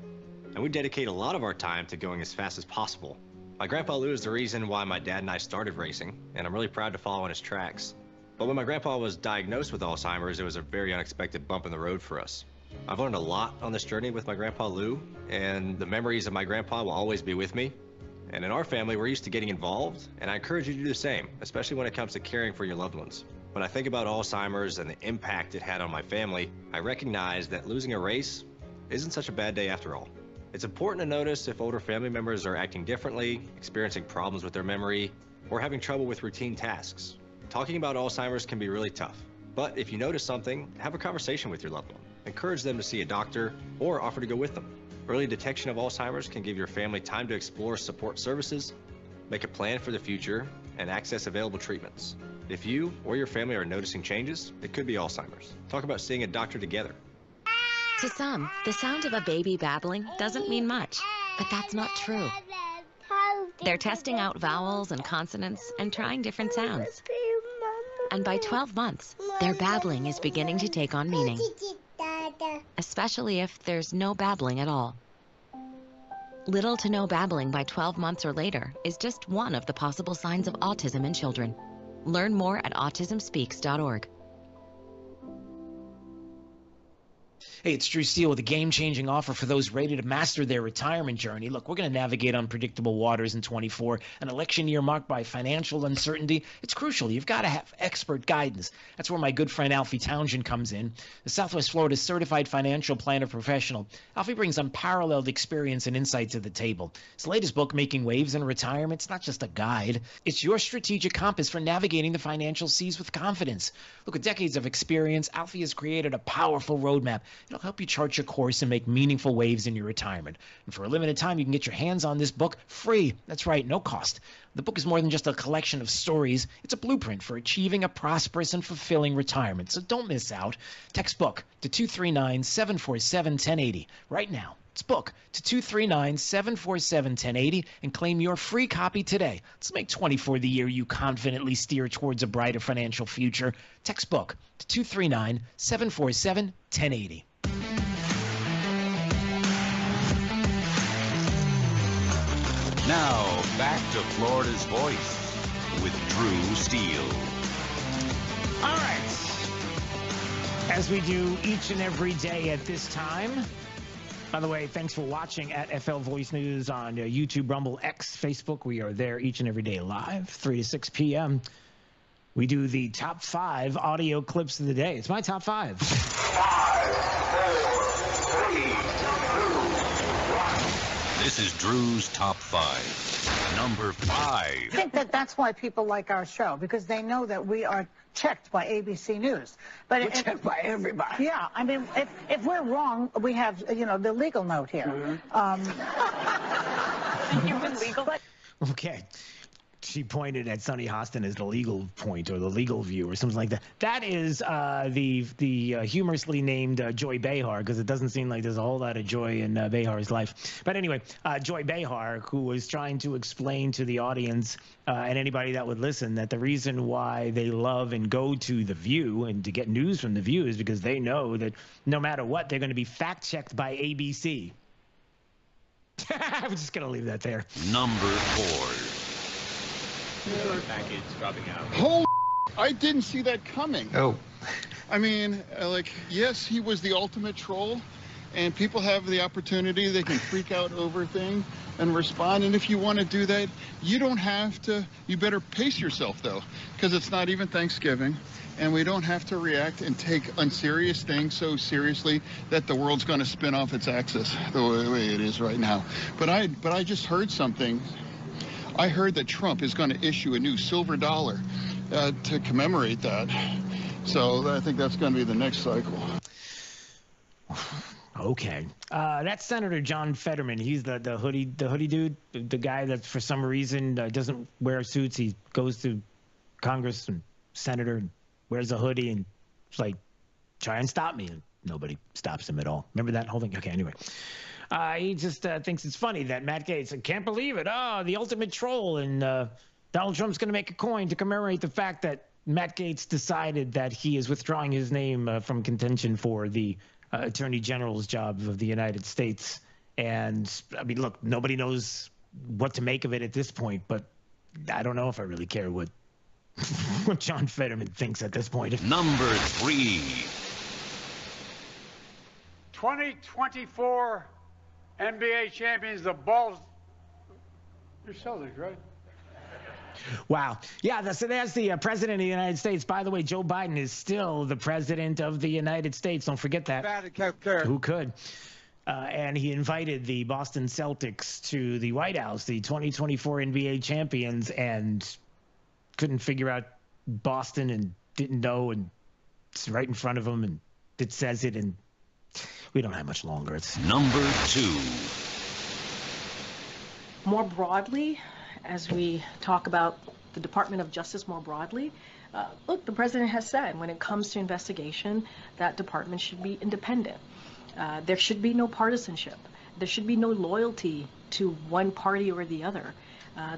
and we dedicate a lot of our time to going as fast as possible. My grandpa Lou is the reason why my dad and I started racing, and I'm really proud to follow in his tracks. But when my grandpa was diagnosed with Alzheimer's, it was a very unexpected bump in the road for us. I've learned a lot on this journey with my grandpa Lou, and the memories of my grandpa will always be with me. And in our family, we're used to getting involved, and I encourage you to do the same, especially when it comes to caring for your loved ones. When I think about Alzheimer's and the impact it had on my family, I recognize that losing a race isn't such a bad day after all. It's important to notice if older family members are acting differently, experiencing problems with their memory, or having trouble with routine tasks. Talking about Alzheimer's can be really tough, but if you notice something, have a conversation with your loved one. Encourage them to see a doctor or offer to go with them. Early detection of Alzheimer's can give your family time to explore support services, make a plan for the future, and access available treatments. If you or your family are noticing changes, it could be Alzheimer's. Talk about seeing a doctor together. To some, the sound of a baby babbling doesn't mean much, but that's not true. They're testing out vowels and consonants and trying different sounds. And by 12 months, their babbling is beginning to take on meaning, especially if there's no babbling at all. Little to no babbling by 12 months or later is just one of the possible signs of autism in children. Learn more at autismspeaks.org. Hey, it's Drew Steele with a game-changing offer for those ready to master their retirement journey. Look, we're going to navigate unpredictable waters in 24, an election year marked by financial uncertainty. It's crucial. You've got to have expert guidance. That's where my good friend Alfie Townsend comes in. The Southwest Florida Certified Financial Planner Professional, Alfie brings unparalleled experience and insight to the table. His latest book, Making Waves in Retirement, it's not just a guide. It's your strategic compass for navigating the financial seas with confidence. Look, with decades of experience, Alfie has created a powerful roadmap. It It'll help you chart your course and make meaningful waves in your retirement. And for a limited time, you can get your hands on this book free. That's right, no cost. The book is more than just a collection of stories. It's a blueprint for achieving a prosperous and fulfilling retirement. So don't miss out. Text book to 239-747-1080 right now. It's book to 239-747-1080 and claim your free copy today. Let's make 24 the year you confidently steer towards a brighter financial future. Text book to 239-747-1080. Now, back to Florida's Voice with Drew Steele. All right. As we do each and every day at this time. By the way, thanks for watching at FL Voice News on YouTube, Rumble, X, Facebook. We are there each and every day live, 3 to 6 p.m. We do the top 5 audio clips of the day. It's my top 5. 5, 4, 3, 2, 1. This is Drew's top 5. Number 5. I think that's why people like our show, because they know that we are checked by ABC News. But we're checked by everybody. Yeah, I mean, if we're wrong, we have, the legal note here. Human legal. Okay. She pointed at Sonny Hostin as the legal point or the legal view or something like that. That is the humorously named Joy Behar, because it doesn't seem like there's a whole lot of joy in Behar's life. But anyway, Joy Behar, who was trying to explain to the audience and anybody that would listen that the reason why they love and go to The View and to get news from The View is because they know that no matter what, they're going to be fact-checked by ABC. I'm just going to leave that there. Number 4. Package dropping out. Holy, I didn't see that coming. Oh. I mean, yes, he was the ultimate troll, and people have the opportunity. They can freak out over things and respond, and if you want to do that, you don't have to. You better pace yourself, though, because it's not even Thanksgiving, and we don't have to react and take unserious things so seriously that the world's going to spin off its axis the way it is right now. But I just heard something. I heard that Trump is going to issue a new silver dollar to commemorate that. So I think that's going to be the next cycle. Okay. That's Senator John Fetterman. He's the hoodie dude, the guy that for some reason doesn't wear suits. He goes to Congress and senator and wears a hoodie and it's like, try and stop me. And nobody stops him at all. Remember that whole thing? Okay, anyway. He just thinks it's funny that Matt Gaetz, I can't believe it. Oh, the ultimate troll. And Donald Trump's going to make a coin to commemorate the fact that Matt Gaetz decided that he is withdrawing his name from contention for the Attorney General's job of the United States. And, I mean, look, nobody knows what to make of it at this point, but I don't know if I really care what John Fetterman thinks at this point. Number 3. 2024 NBA champions, the Bulls. You're Celtics, right? Wow. Yeah, so there's the president of the United States. By the way, Joe Biden is still the president of the United States. Don't forget that. Who could? And he invited the Boston Celtics to the White House, the 2024 NBA champions, and couldn't figure out Boston and didn't know, and it's right in front of him, and it says it, and we don't have much longer. It's Number 2. More broadly, as we talk about the Department of Justice more broadly, look, the president has said when it comes to investigation, that department should be independent. There should be no partisanship. There should be no loyalty to one party or the other.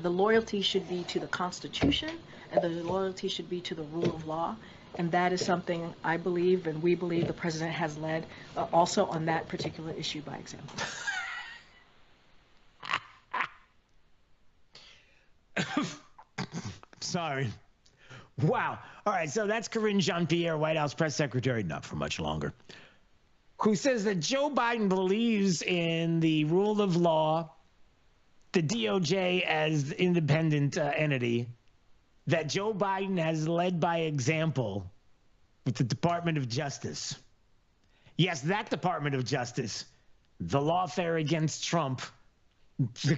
The loyalty should be to the Constitution, and the loyalty should be to the rule of law. And that is something I believe and we believe the president has led also on that particular issue by example. Sorry. Wow. All right, so that's Karine Jean-Pierre, White House press secretary, not for much longer, who says that Joe Biden believes in the rule of law, the DOJ as independent entity, that Joe Biden has led by example with the Department of Justice. Yes, that Department of Justice, the lawfare against Trump,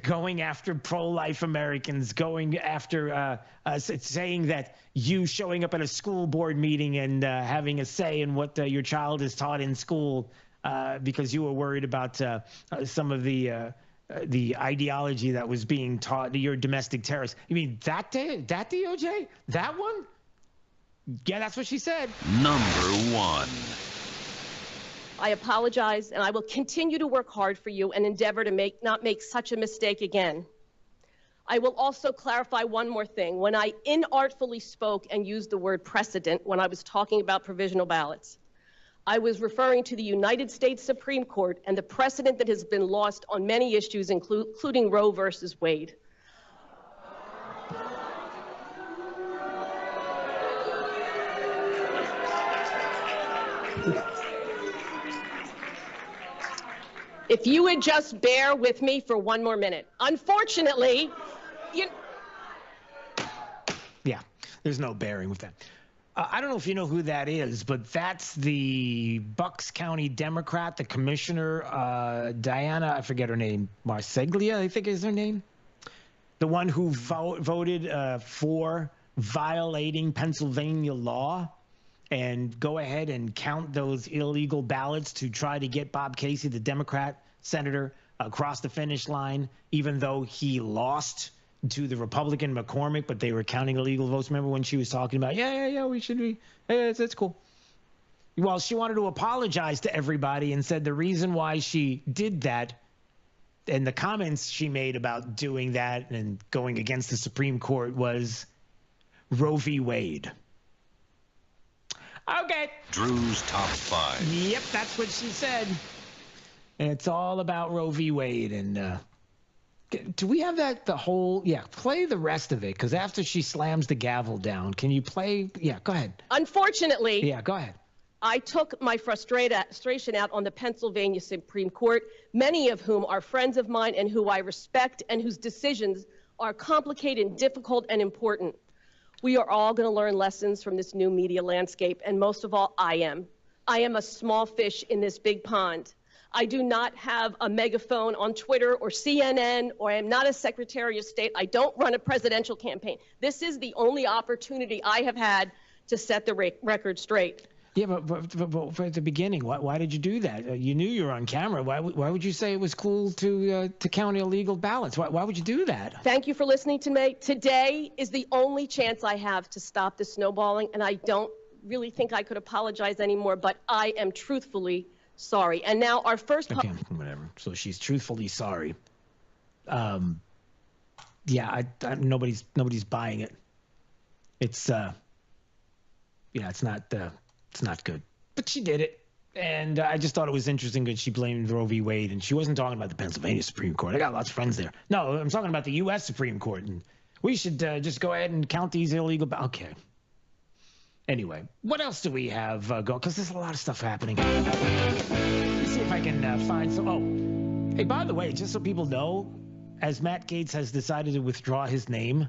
going after pro-life Americans, going after saying that you showing up at a school board meeting and having a say in what your child is taught in school because you were worried about some of the ideology that was being taught to your domestic terrorists. You mean that DOJ? That one? Yeah, that's what she said. Number 1. I apologize, and I will continue to work hard for you and endeavor to not make such a mistake again. I will also clarify one more thing. When I inartfully spoke and used the word precedent when I was talking about provisional ballots, I was referring to the United States Supreme Court and the precedent that has been lost on many issues, including Roe versus Wade. If you would just bear with me for one more minute. Unfortunately, Yeah, there's no bearing with that. I don't know if you know who that is, but that's the Bucks County Democrat, the commissioner, Diana, I forget her name, Marseglia, I think is her name. The one who voted for violating Pennsylvania law and go ahead and count those illegal ballots to try to get Bob Casey, the Democrat senator, across the finish line, even though he lost to the Republican McCormick, but they were counting illegal votes. Remember when she was talking about, yeah, we should be, that's cool. Well, she wanted to apologize to everybody and said the reason why she did that and the comments she made about doing that and going against the Supreme Court was Roe v. Wade. Okay. Drew's Top 5. Yep, that's what she said. And it's all about Roe v. Wade. And do we have that, the whole, play the rest of it, because after she slams the gavel down, can you play, go ahead. Unfortunately. Yeah, go ahead. I took my frustration out on the Pennsylvania Supreme Court, many of whom are friends of mine and who I respect and whose decisions are complicated and difficult and important. We are all going to learn lessons from this new media landscape, and most of all, I am. I am a small fish in this big pond. I do not have a megaphone on Twitter or CNN, or I am not a Secretary of State. I don't run a presidential campaign. This is the only opportunity I have had to set the record straight. Yeah, but at the beginning, why did you do that? You knew you were on camera. Why would you say it was cool to count illegal ballots? Why would you do that? Thank you for listening to me. Today is the only chance I have to stop the snowballing, and I don't really think I could apologize anymore, but I am truthfully sorry. And now our first... Okay, whatever. So she's truthfully sorry. Nobody's buying it. It's it's not good. But she did it. And I just thought it was interesting that she blamed Roe v. Wade, and she wasn't talking about the Pennsylvania Supreme Court. I got lots of friends there. No, I'm talking about the U.S. Supreme Court, and we should just go ahead and count these illegal Okay. Anyway, what else do we have going? Because there's a lot of stuff happening. Let's see if I can find some. Oh, hey, by the way, just so people know, as Matt Gaetz has decided to withdraw his name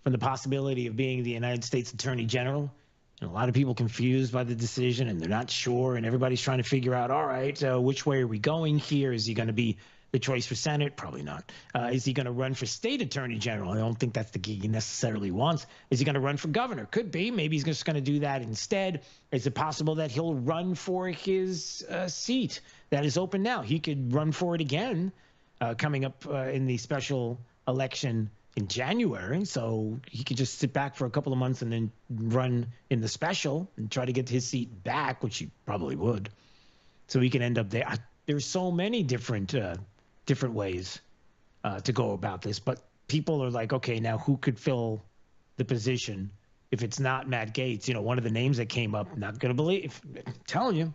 from the possibility of being the United States Attorney General, and a lot of people confused by the decision, and they're not sure, and everybody's trying to figure out, all right, which way are we going here? Is he going to be the choice for Senate? Probably not. Is he going to run for state attorney general? I don't think that's the gig he necessarily wants. Is he going to run for governor? Could be. Maybe he's just going to do that instead. Is it possible that he'll run for his seat that is open now? He could run for it again coming up in the special election in January. So he could just sit back for a couple of months and then run in the special and try to get his seat back, which he probably would. So he can end up there. There's so many different ways to go about this, but people are like, okay, now who could fill the position if it's not Matt Gaetz? You know, one of the names that came up, not going to believe, I'm telling you,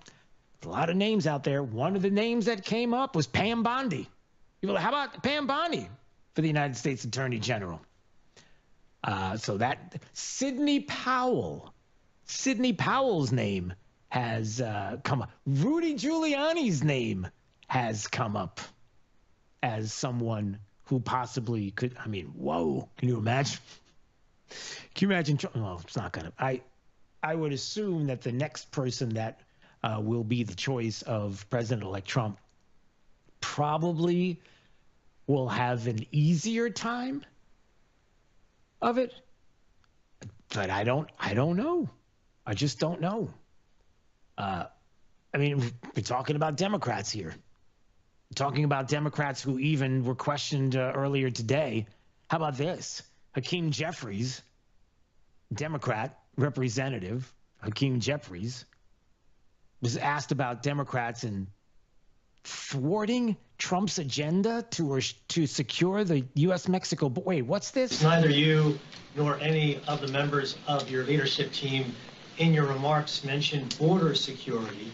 a lot of names out there. One of the names that came up was Pam Bondi. People, how about Pam Bondi for the United States Attorney General? So that Sidney Powell's name has come up. Rudy Giuliani's name has come up as someone who possibly could. I mean, whoa! Can you imagine? Can you imagine? Well, it's not gonna. I would assume that the next person that will be the choice of President-elect Trump probably will have an easier time of it. But I don't know. I just don't know. I mean, we're talking about Democrats here. We're talking about Democrats who even were questioned earlier today. How about this? Hakeem Jeffries, Democrat representative, Hakeem Jeffries, was asked about Democrats and thwarting Trump's agenda to secure the U.S.-Mexico border. Wait, what's this? Neither you nor any of the members of your leadership team in your remarks mentioned border security.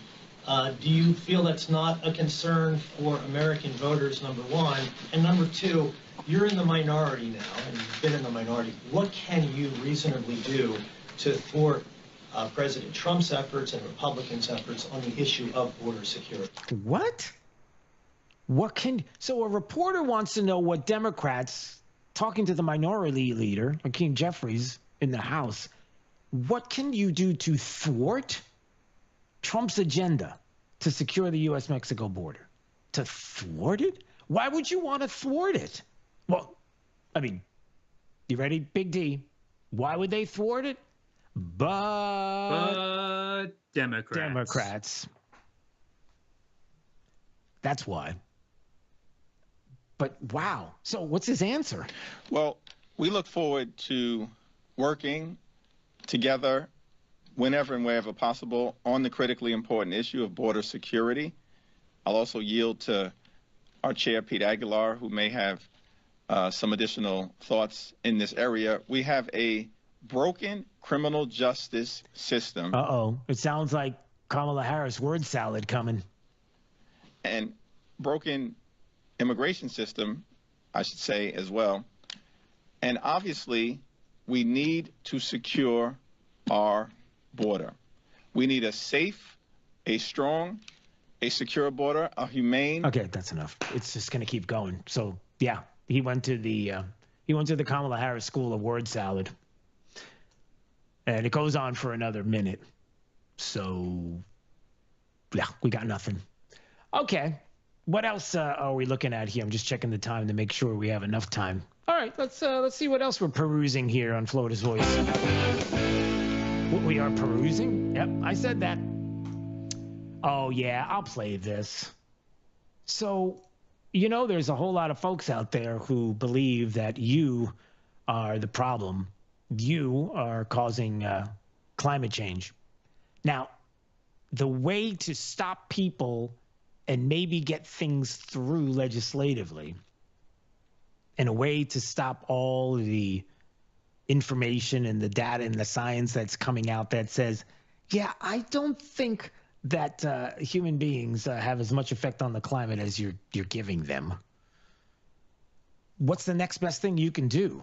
Do you feel that's not a concern for American voters, number one? And number two, you're in the minority now, and you've been in the minority. What can you reasonably do to thwart President Trump's efforts and Republicans' efforts on the issue of border security? What? So a reporter wants to know what Democrats, talking to the minority leader, Hakeem Jeffries, in the House, what can you do to thwart Trump's agenda to secure the U.S.-Mexico border? To thwart it? Why would you want to thwart it? Well, I mean, you ready, Big D? Why would they thwart it? But Democrats. That's why. But wow. So what's his answer? Well, we look forward to working together whenever and wherever possible on the critically important issue of border security. I'll also yield to our chair, Pete Aguilar, who may have some additional thoughts in this area. We have a broken criminal justice system. Uh-oh. It sounds like Kamala Harris word salad coming. And broken immigration system, I should say, as well. And obviously, we need to secure our border. We need a safe, a strong, a secure border, a humane. Okay, that's enough. It's just going to keep going. So, yeah, he went to the Kamala Harris School of Word Salad. And it goes on for another minute. So, yeah, we got nothing. Okay. What else are we looking at here? I'm just checking the time to make sure we have enough time. All right, let's see what else we're perusing here on Florida's Voice. What we are perusing? Yep, I said that. Oh, yeah, I'll play this. So, you know, there's a whole lot of folks out there who believe that you are the problem. You are causing climate change. Now, the way to stop people and maybe get things through legislatively, and a way to stop all the information and the data and the science that's coming out that says, yeah, I don't think that human beings have as much effect on the climate as you're giving them. What's the next best thing you can do?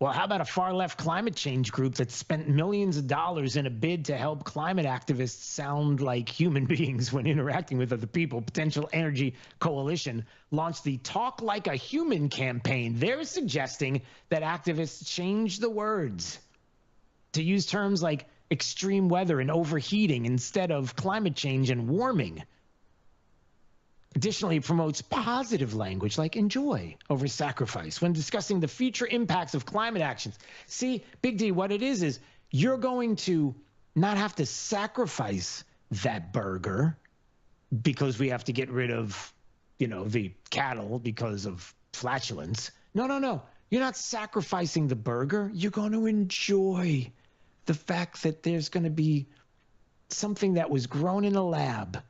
Well, how about a far-left climate change group that spent millions of dollars in a bid to help climate activists sound like human beings when interacting with other people? Potential Energy Coalition launched the Talk Like a Human campaign. They're suggesting that activists change the words to use terms like extreme weather and overheating instead of climate change and warming. Additionally, it promotes positive language like enjoy over sacrifice when discussing the future impacts of climate actions. See, Big D, what it is you're going to not have to sacrifice that burger because we have to get rid of, the cattle because of flatulence. No. You're not sacrificing the burger. You're going to enjoy the fact that there's going to be something that was grown in a lab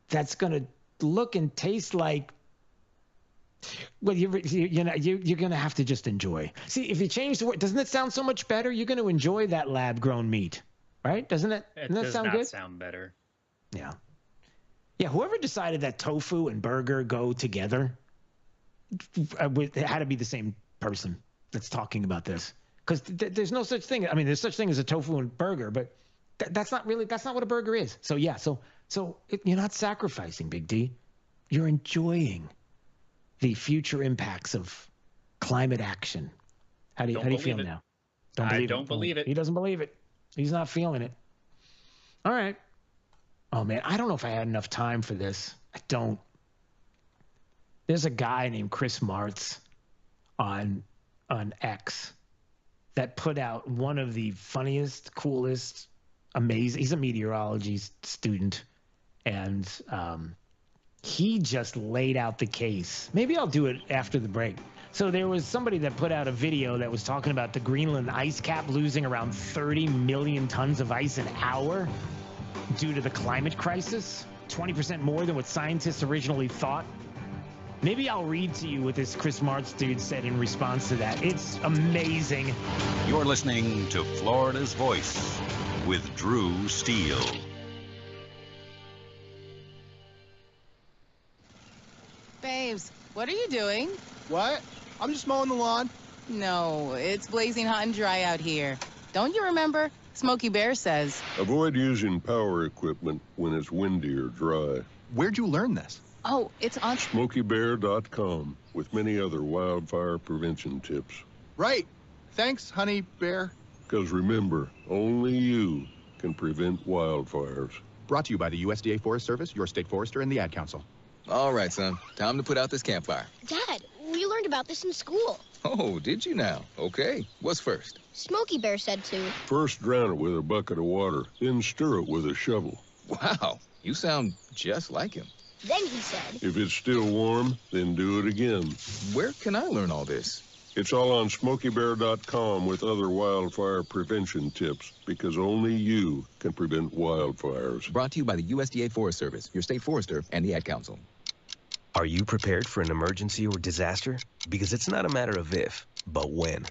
that's going to look and taste like, well, you're going to have to just enjoy. See, if you change the word, doesn't it sound so much better? You're going to enjoy that lab-grown meat, right? Doesn't it? Doesn't that sound good? It does not sound better. Yeah. Yeah, whoever decided that tofu and burger go together, it had to be the same person that's talking about this. Because there's no such thing. I mean, there's such thing as a tofu and burger, but that's not what a burger is. So, yeah, so you're not sacrificing, Big D. You're enjoying the future impacts of climate action. How do you feel now? I don't believe it. He doesn't believe it. He's not feeling it. All right. Oh, man, I don't know if I had enough time for this. I don't. There's a guy named Chris Martz on X that put out one of the funniest, coolest, amazing. He's a meteorology student. And he just laid out the case. Maybe I'll do it after the break. So there was somebody that put out a video that was talking about the Greenland ice cap losing around 30 million tons of ice an hour due to the climate crisis, 20% more than what scientists originally thought. Maybe I'll read to you what this Chris Martz dude said in response to that. It's amazing. You're listening to Florida's Voice with Drew Steele. Babes, what are you doing? What? I'm just mowing the lawn. No, it's blazing hot and dry out here. Don't you remember? Smokey Bear says. Avoid using power equipment when it's windy or dry. Where'd you learn this? Oh, it's on SmokeyBear.com with many other wildfire prevention tips. Right. Thanks, honey bear. Because remember, only you can prevent wildfires. Brought to you by the USDA Forest Service, your state forester, and the Ad Council. All right, son. Time to put out this campfire. Dad, we learned about this in school. Oh, did you now? Okay. What's first? Smokey Bear said to. First drown it with a bucket of water, then stir it with a shovel. Wow. You sound just like him. Then he said. If it's still warm, then do it again. Where can I learn all this? It's all on SmokeyBear.com with other wildfire prevention tips, because only you can prevent wildfires. Brought to you by the USDA Forest Service, your state forester, and the Ad Council. Are you prepared for an emergency or disaster? Because it's not a matter of if, but when.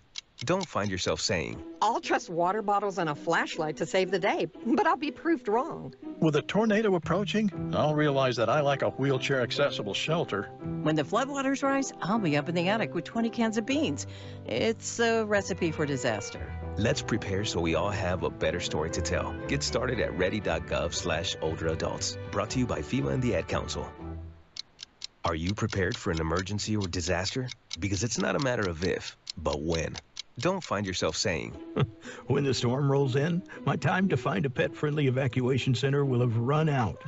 Don't find yourself saying, I'll trust water bottles and a flashlight to save the day, but I'll be proved wrong. With a tornado approaching, I'll realize that I lack a wheelchair-accessible shelter. When the floodwaters rise, I'll be up in the attic with 20 cans of beans. It's a recipe for disaster. let's prepare so we all have a better story to tell. Get started at ready.gov/older adults. Brought to you by FEMA and the Ad Council. Are you prepared for an emergency or disaster? Because it's not a matter of if, but when. Don't find yourself saying, when the storm rolls in, my time to find a pet-friendly evacuation center will have run out.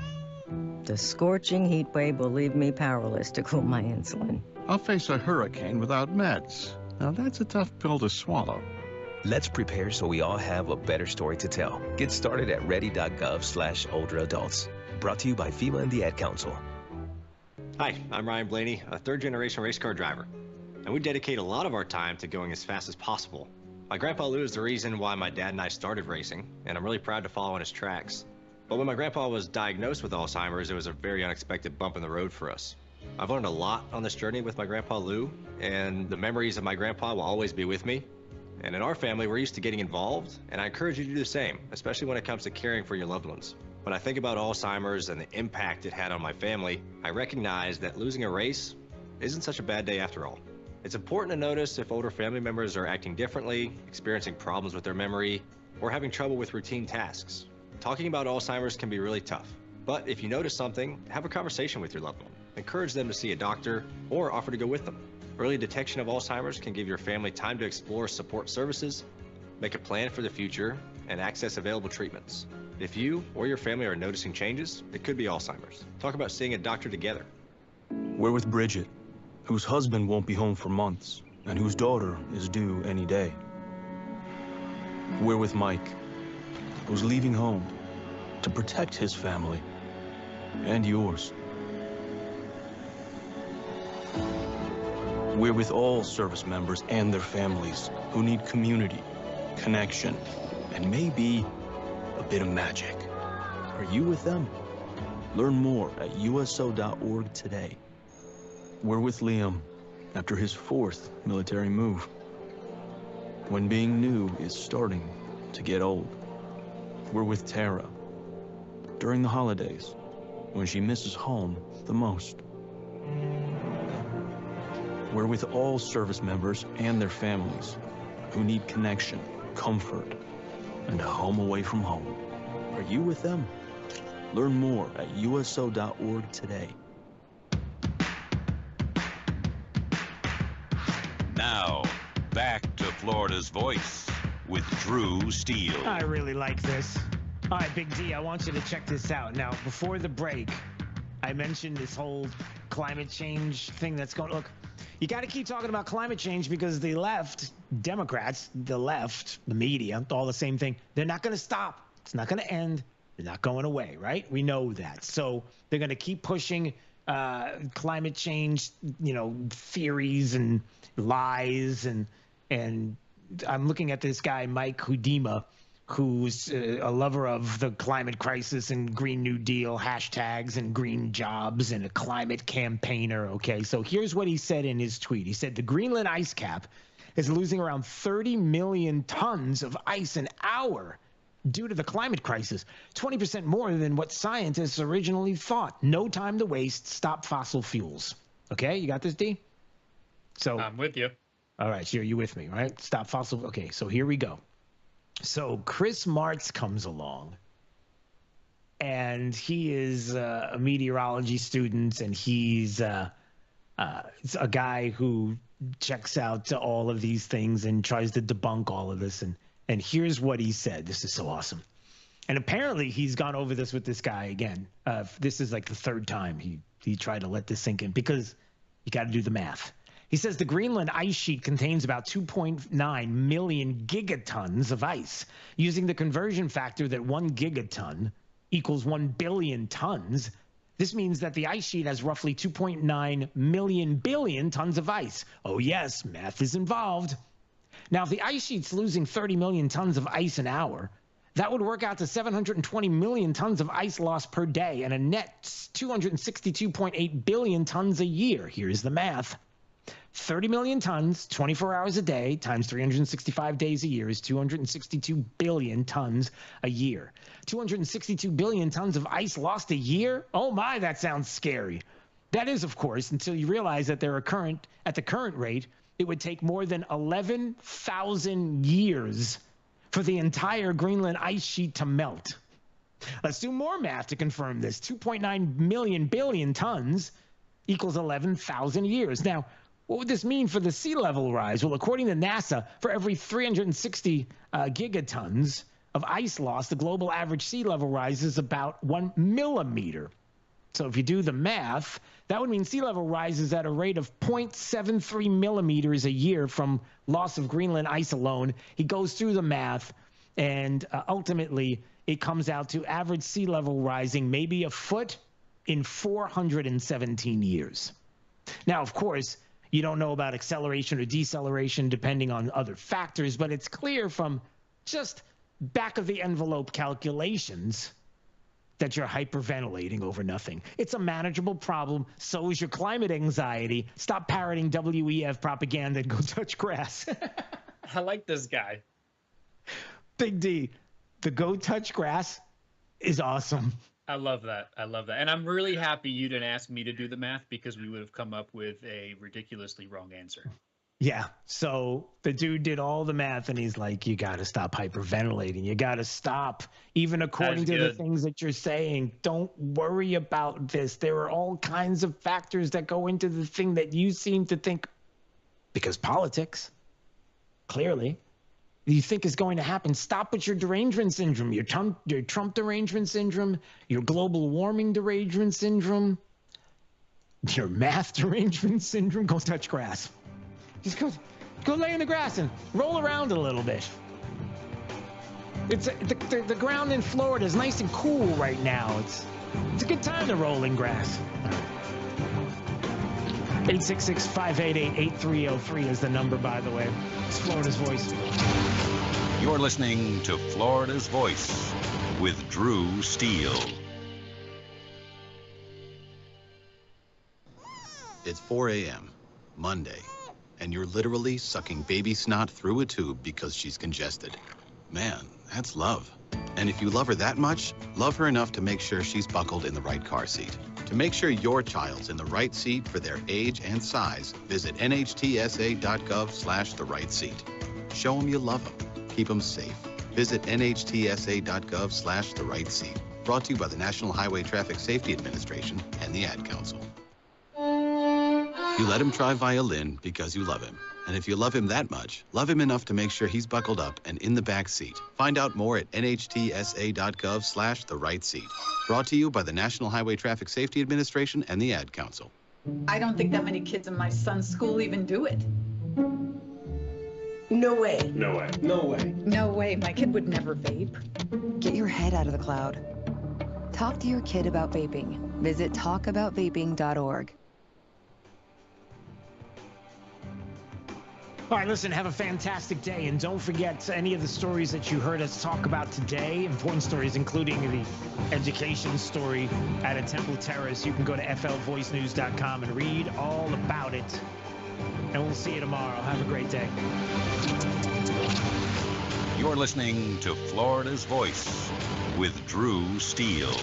The scorching heat wave will leave me powerless to cool my insulin. I'll face a hurricane without meds. Now that's a tough pill to swallow. Let's prepare so we all have a better story to tell. Get started at ready.gov/older adults. Brought to you by FEMA and the Ad Council. Hi, I'm Ryan Blaney, a third-generation race car driver. And we dedicate a lot of our time to going as fast as possible. My grandpa Lou is the reason why my dad and I started racing, and I'm really proud to follow in his tracks. But when my grandpa was diagnosed with Alzheimer's, it was a very unexpected bump in the road for us. I've learned a lot on this journey with my grandpa Lou, and the memories of my grandpa will always be with me. And in our family, we're used to getting involved, and I encourage you to do the same, especially when it comes to caring for your loved ones. When I think about Alzheimer's and the impact it had on my family, I recognize that losing a race isn't such a bad day after all. It's important to notice if older family members are acting differently, experiencing problems with their memory, or having trouble with routine tasks. Talking about Alzheimer's can be really tough, but if you notice something, have a conversation with your loved one. Encourage them to see a doctor or offer to go with them. Early detection of Alzheimer's can give your family time to explore support services, make a plan for the future, and access available treatments. If you or your family are noticing changes, it could be Alzheimer's. Talk about seeing a doctor together. We're with Bridget, whose husband won't be home for months, and whose daughter is due any day. We're with Mike, who's leaving home to protect his family and yours. We're with all service members and their families who need community, connection, and maybe a bit of magic. Are you with them? Learn more at uso.org today. We're with Liam after his 4th military move, when being new is starting to get old. We're with Tara during the holidays, when she misses home the most. We're with all service members and their families who need connection, comfort, and a home away from home. Are you with them? Learn more at uso.org today. Now, back to Florida's Voice with Drew Steele. I really like this. All right, Big D, I want you to check this out. Now, before the break, I mentioned this whole climate change thing that's going. Look, you got to keep talking about climate change because the left, Democrats, the left, the media, all the same thing. They're not going to stop. It's not going to end. They're not going away, right? We know that. So they're going to keep pushing climate change, theories and lies. And I'm looking at this guy, Mike Hudima, who's a lover of the climate crisis and Green New Deal hashtags and green jobs and a climate campaigner. Okay, so here's what he said in his tweet. He said the Greenland ice cap is losing around 30 million tons of ice an hour due to the climate crisis, 20% more than what scientists originally thought. No time to waste. Stop fossil fuels. Okay, you got this, D? So I'm with you. All right, so you with me, right? Stop fossil. Okay, so here we go. So Chris Martz comes along, and he is a meteorology student, and he's a guy who checks out to all of these things and tries to debunk all of this. And here's what he said. This is so awesome. And apparently he's gone over this with this guy again. This is like the third time he tried to let this sink in, because you got to do the math. He says the Greenland ice sheet contains about 2.9 million gigatons of ice. Using the conversion factor that 1 gigaton equals 1 billion tons, this means that the ice sheet has roughly 2.9 million billion tons of ice. Oh yes, math is involved. Now, if the ice sheet's losing 30 million tons of ice an hour, that would work out to 720 million tons of ice lost per day and a net 262.8 billion tons a year. Here's the math. 30 million tons, 24 hours a day, times 365 days a year is 262 billion tons a year. 262 billion tons of ice lost a year? Oh my, that sounds scary. That is, of course, until you realize that at the current rate, it would take more than 11,000 years for the entire Greenland ice sheet to melt. Let's do more math to confirm this. 2.9 million billion tons equals 11,000 years. Now, what would this mean for the sea level rise? Well, according to NASA, for every 360 gigatons of ice loss, the global average sea level rise is about 1 millimeter. So if you do the math, that would mean sea level rises at a rate of 0.73 millimeters a year from loss of Greenland ice alone. He goes through the math, and ultimately it comes out to average sea level rising maybe a foot in 417 years. Now, of course, you don't know about acceleration or deceleration depending on other factors, but it's clear from just back of the envelope calculations that you're hyperventilating over nothing. It's a manageable problem. So is your climate anxiety. Stop parroting WEF propaganda and go touch grass. I like this guy. Big D, the go touch grass is awesome. I love that. I love that. And I'm really happy you didn't ask me to do the math, because we would have come up with a ridiculously wrong answer. Yeah. So the dude did all the math, and he's like, you got to stop hyperventilating. You got to stop. Even according to the things that you're saying, don't worry about this. There are all kinds of factors that go into the thing that you seem to think, because politics, clearly, you think is going to happen. Stop with your derangement syndrome, your Trump derangement syndrome, your global warming derangement syndrome, your math derangement syndrome. Go touch grass. Just go lay in the grass and roll around a little bit. It's the ground in Florida is nice and cool right now. It's a good time to roll in grass. 866-588-8303 is the number, by the way. It's Florida's Voice. You're listening to Florida's Voice with Drew Steele. It's 4 a.m., Monday, and you're literally sucking baby snot through a tube because she's congested. Man, that's love. And if you love her that much, love her enough to make sure she's buckled in the right car seat. To make sure your child's in the right seat for their age and size, visit nhtsa.gov/the right seat. Show them you love them. Keep them safe. Visit nhtsa.gov/the right seat. Brought to you by the National Highway Traffic Safety Administration and the Ad Council. You let him try violin because you love him. And if you love him that much, love him enough to make sure he's buckled up and in the back seat. Find out more at nhtsa.gov/the right seat. Brought to you by the National Highway Traffic Safety Administration and the Ad Council. I don't think that many kids in my son's school even do it. No way. No way. No way. No way. My kid would never vape. Get your head out of the cloud. Talk to your kid about vaping. Visit talkaboutvaping.org. All right, listen, have a fantastic day. And don't forget any of the stories that you heard us talk about today, important stories, including the education story out of Temple Terrace. You can go to flvoicenews.com and read all about it. And we'll see you tomorrow. Have a great day. You're listening to Florida's Voice with Drew Steele.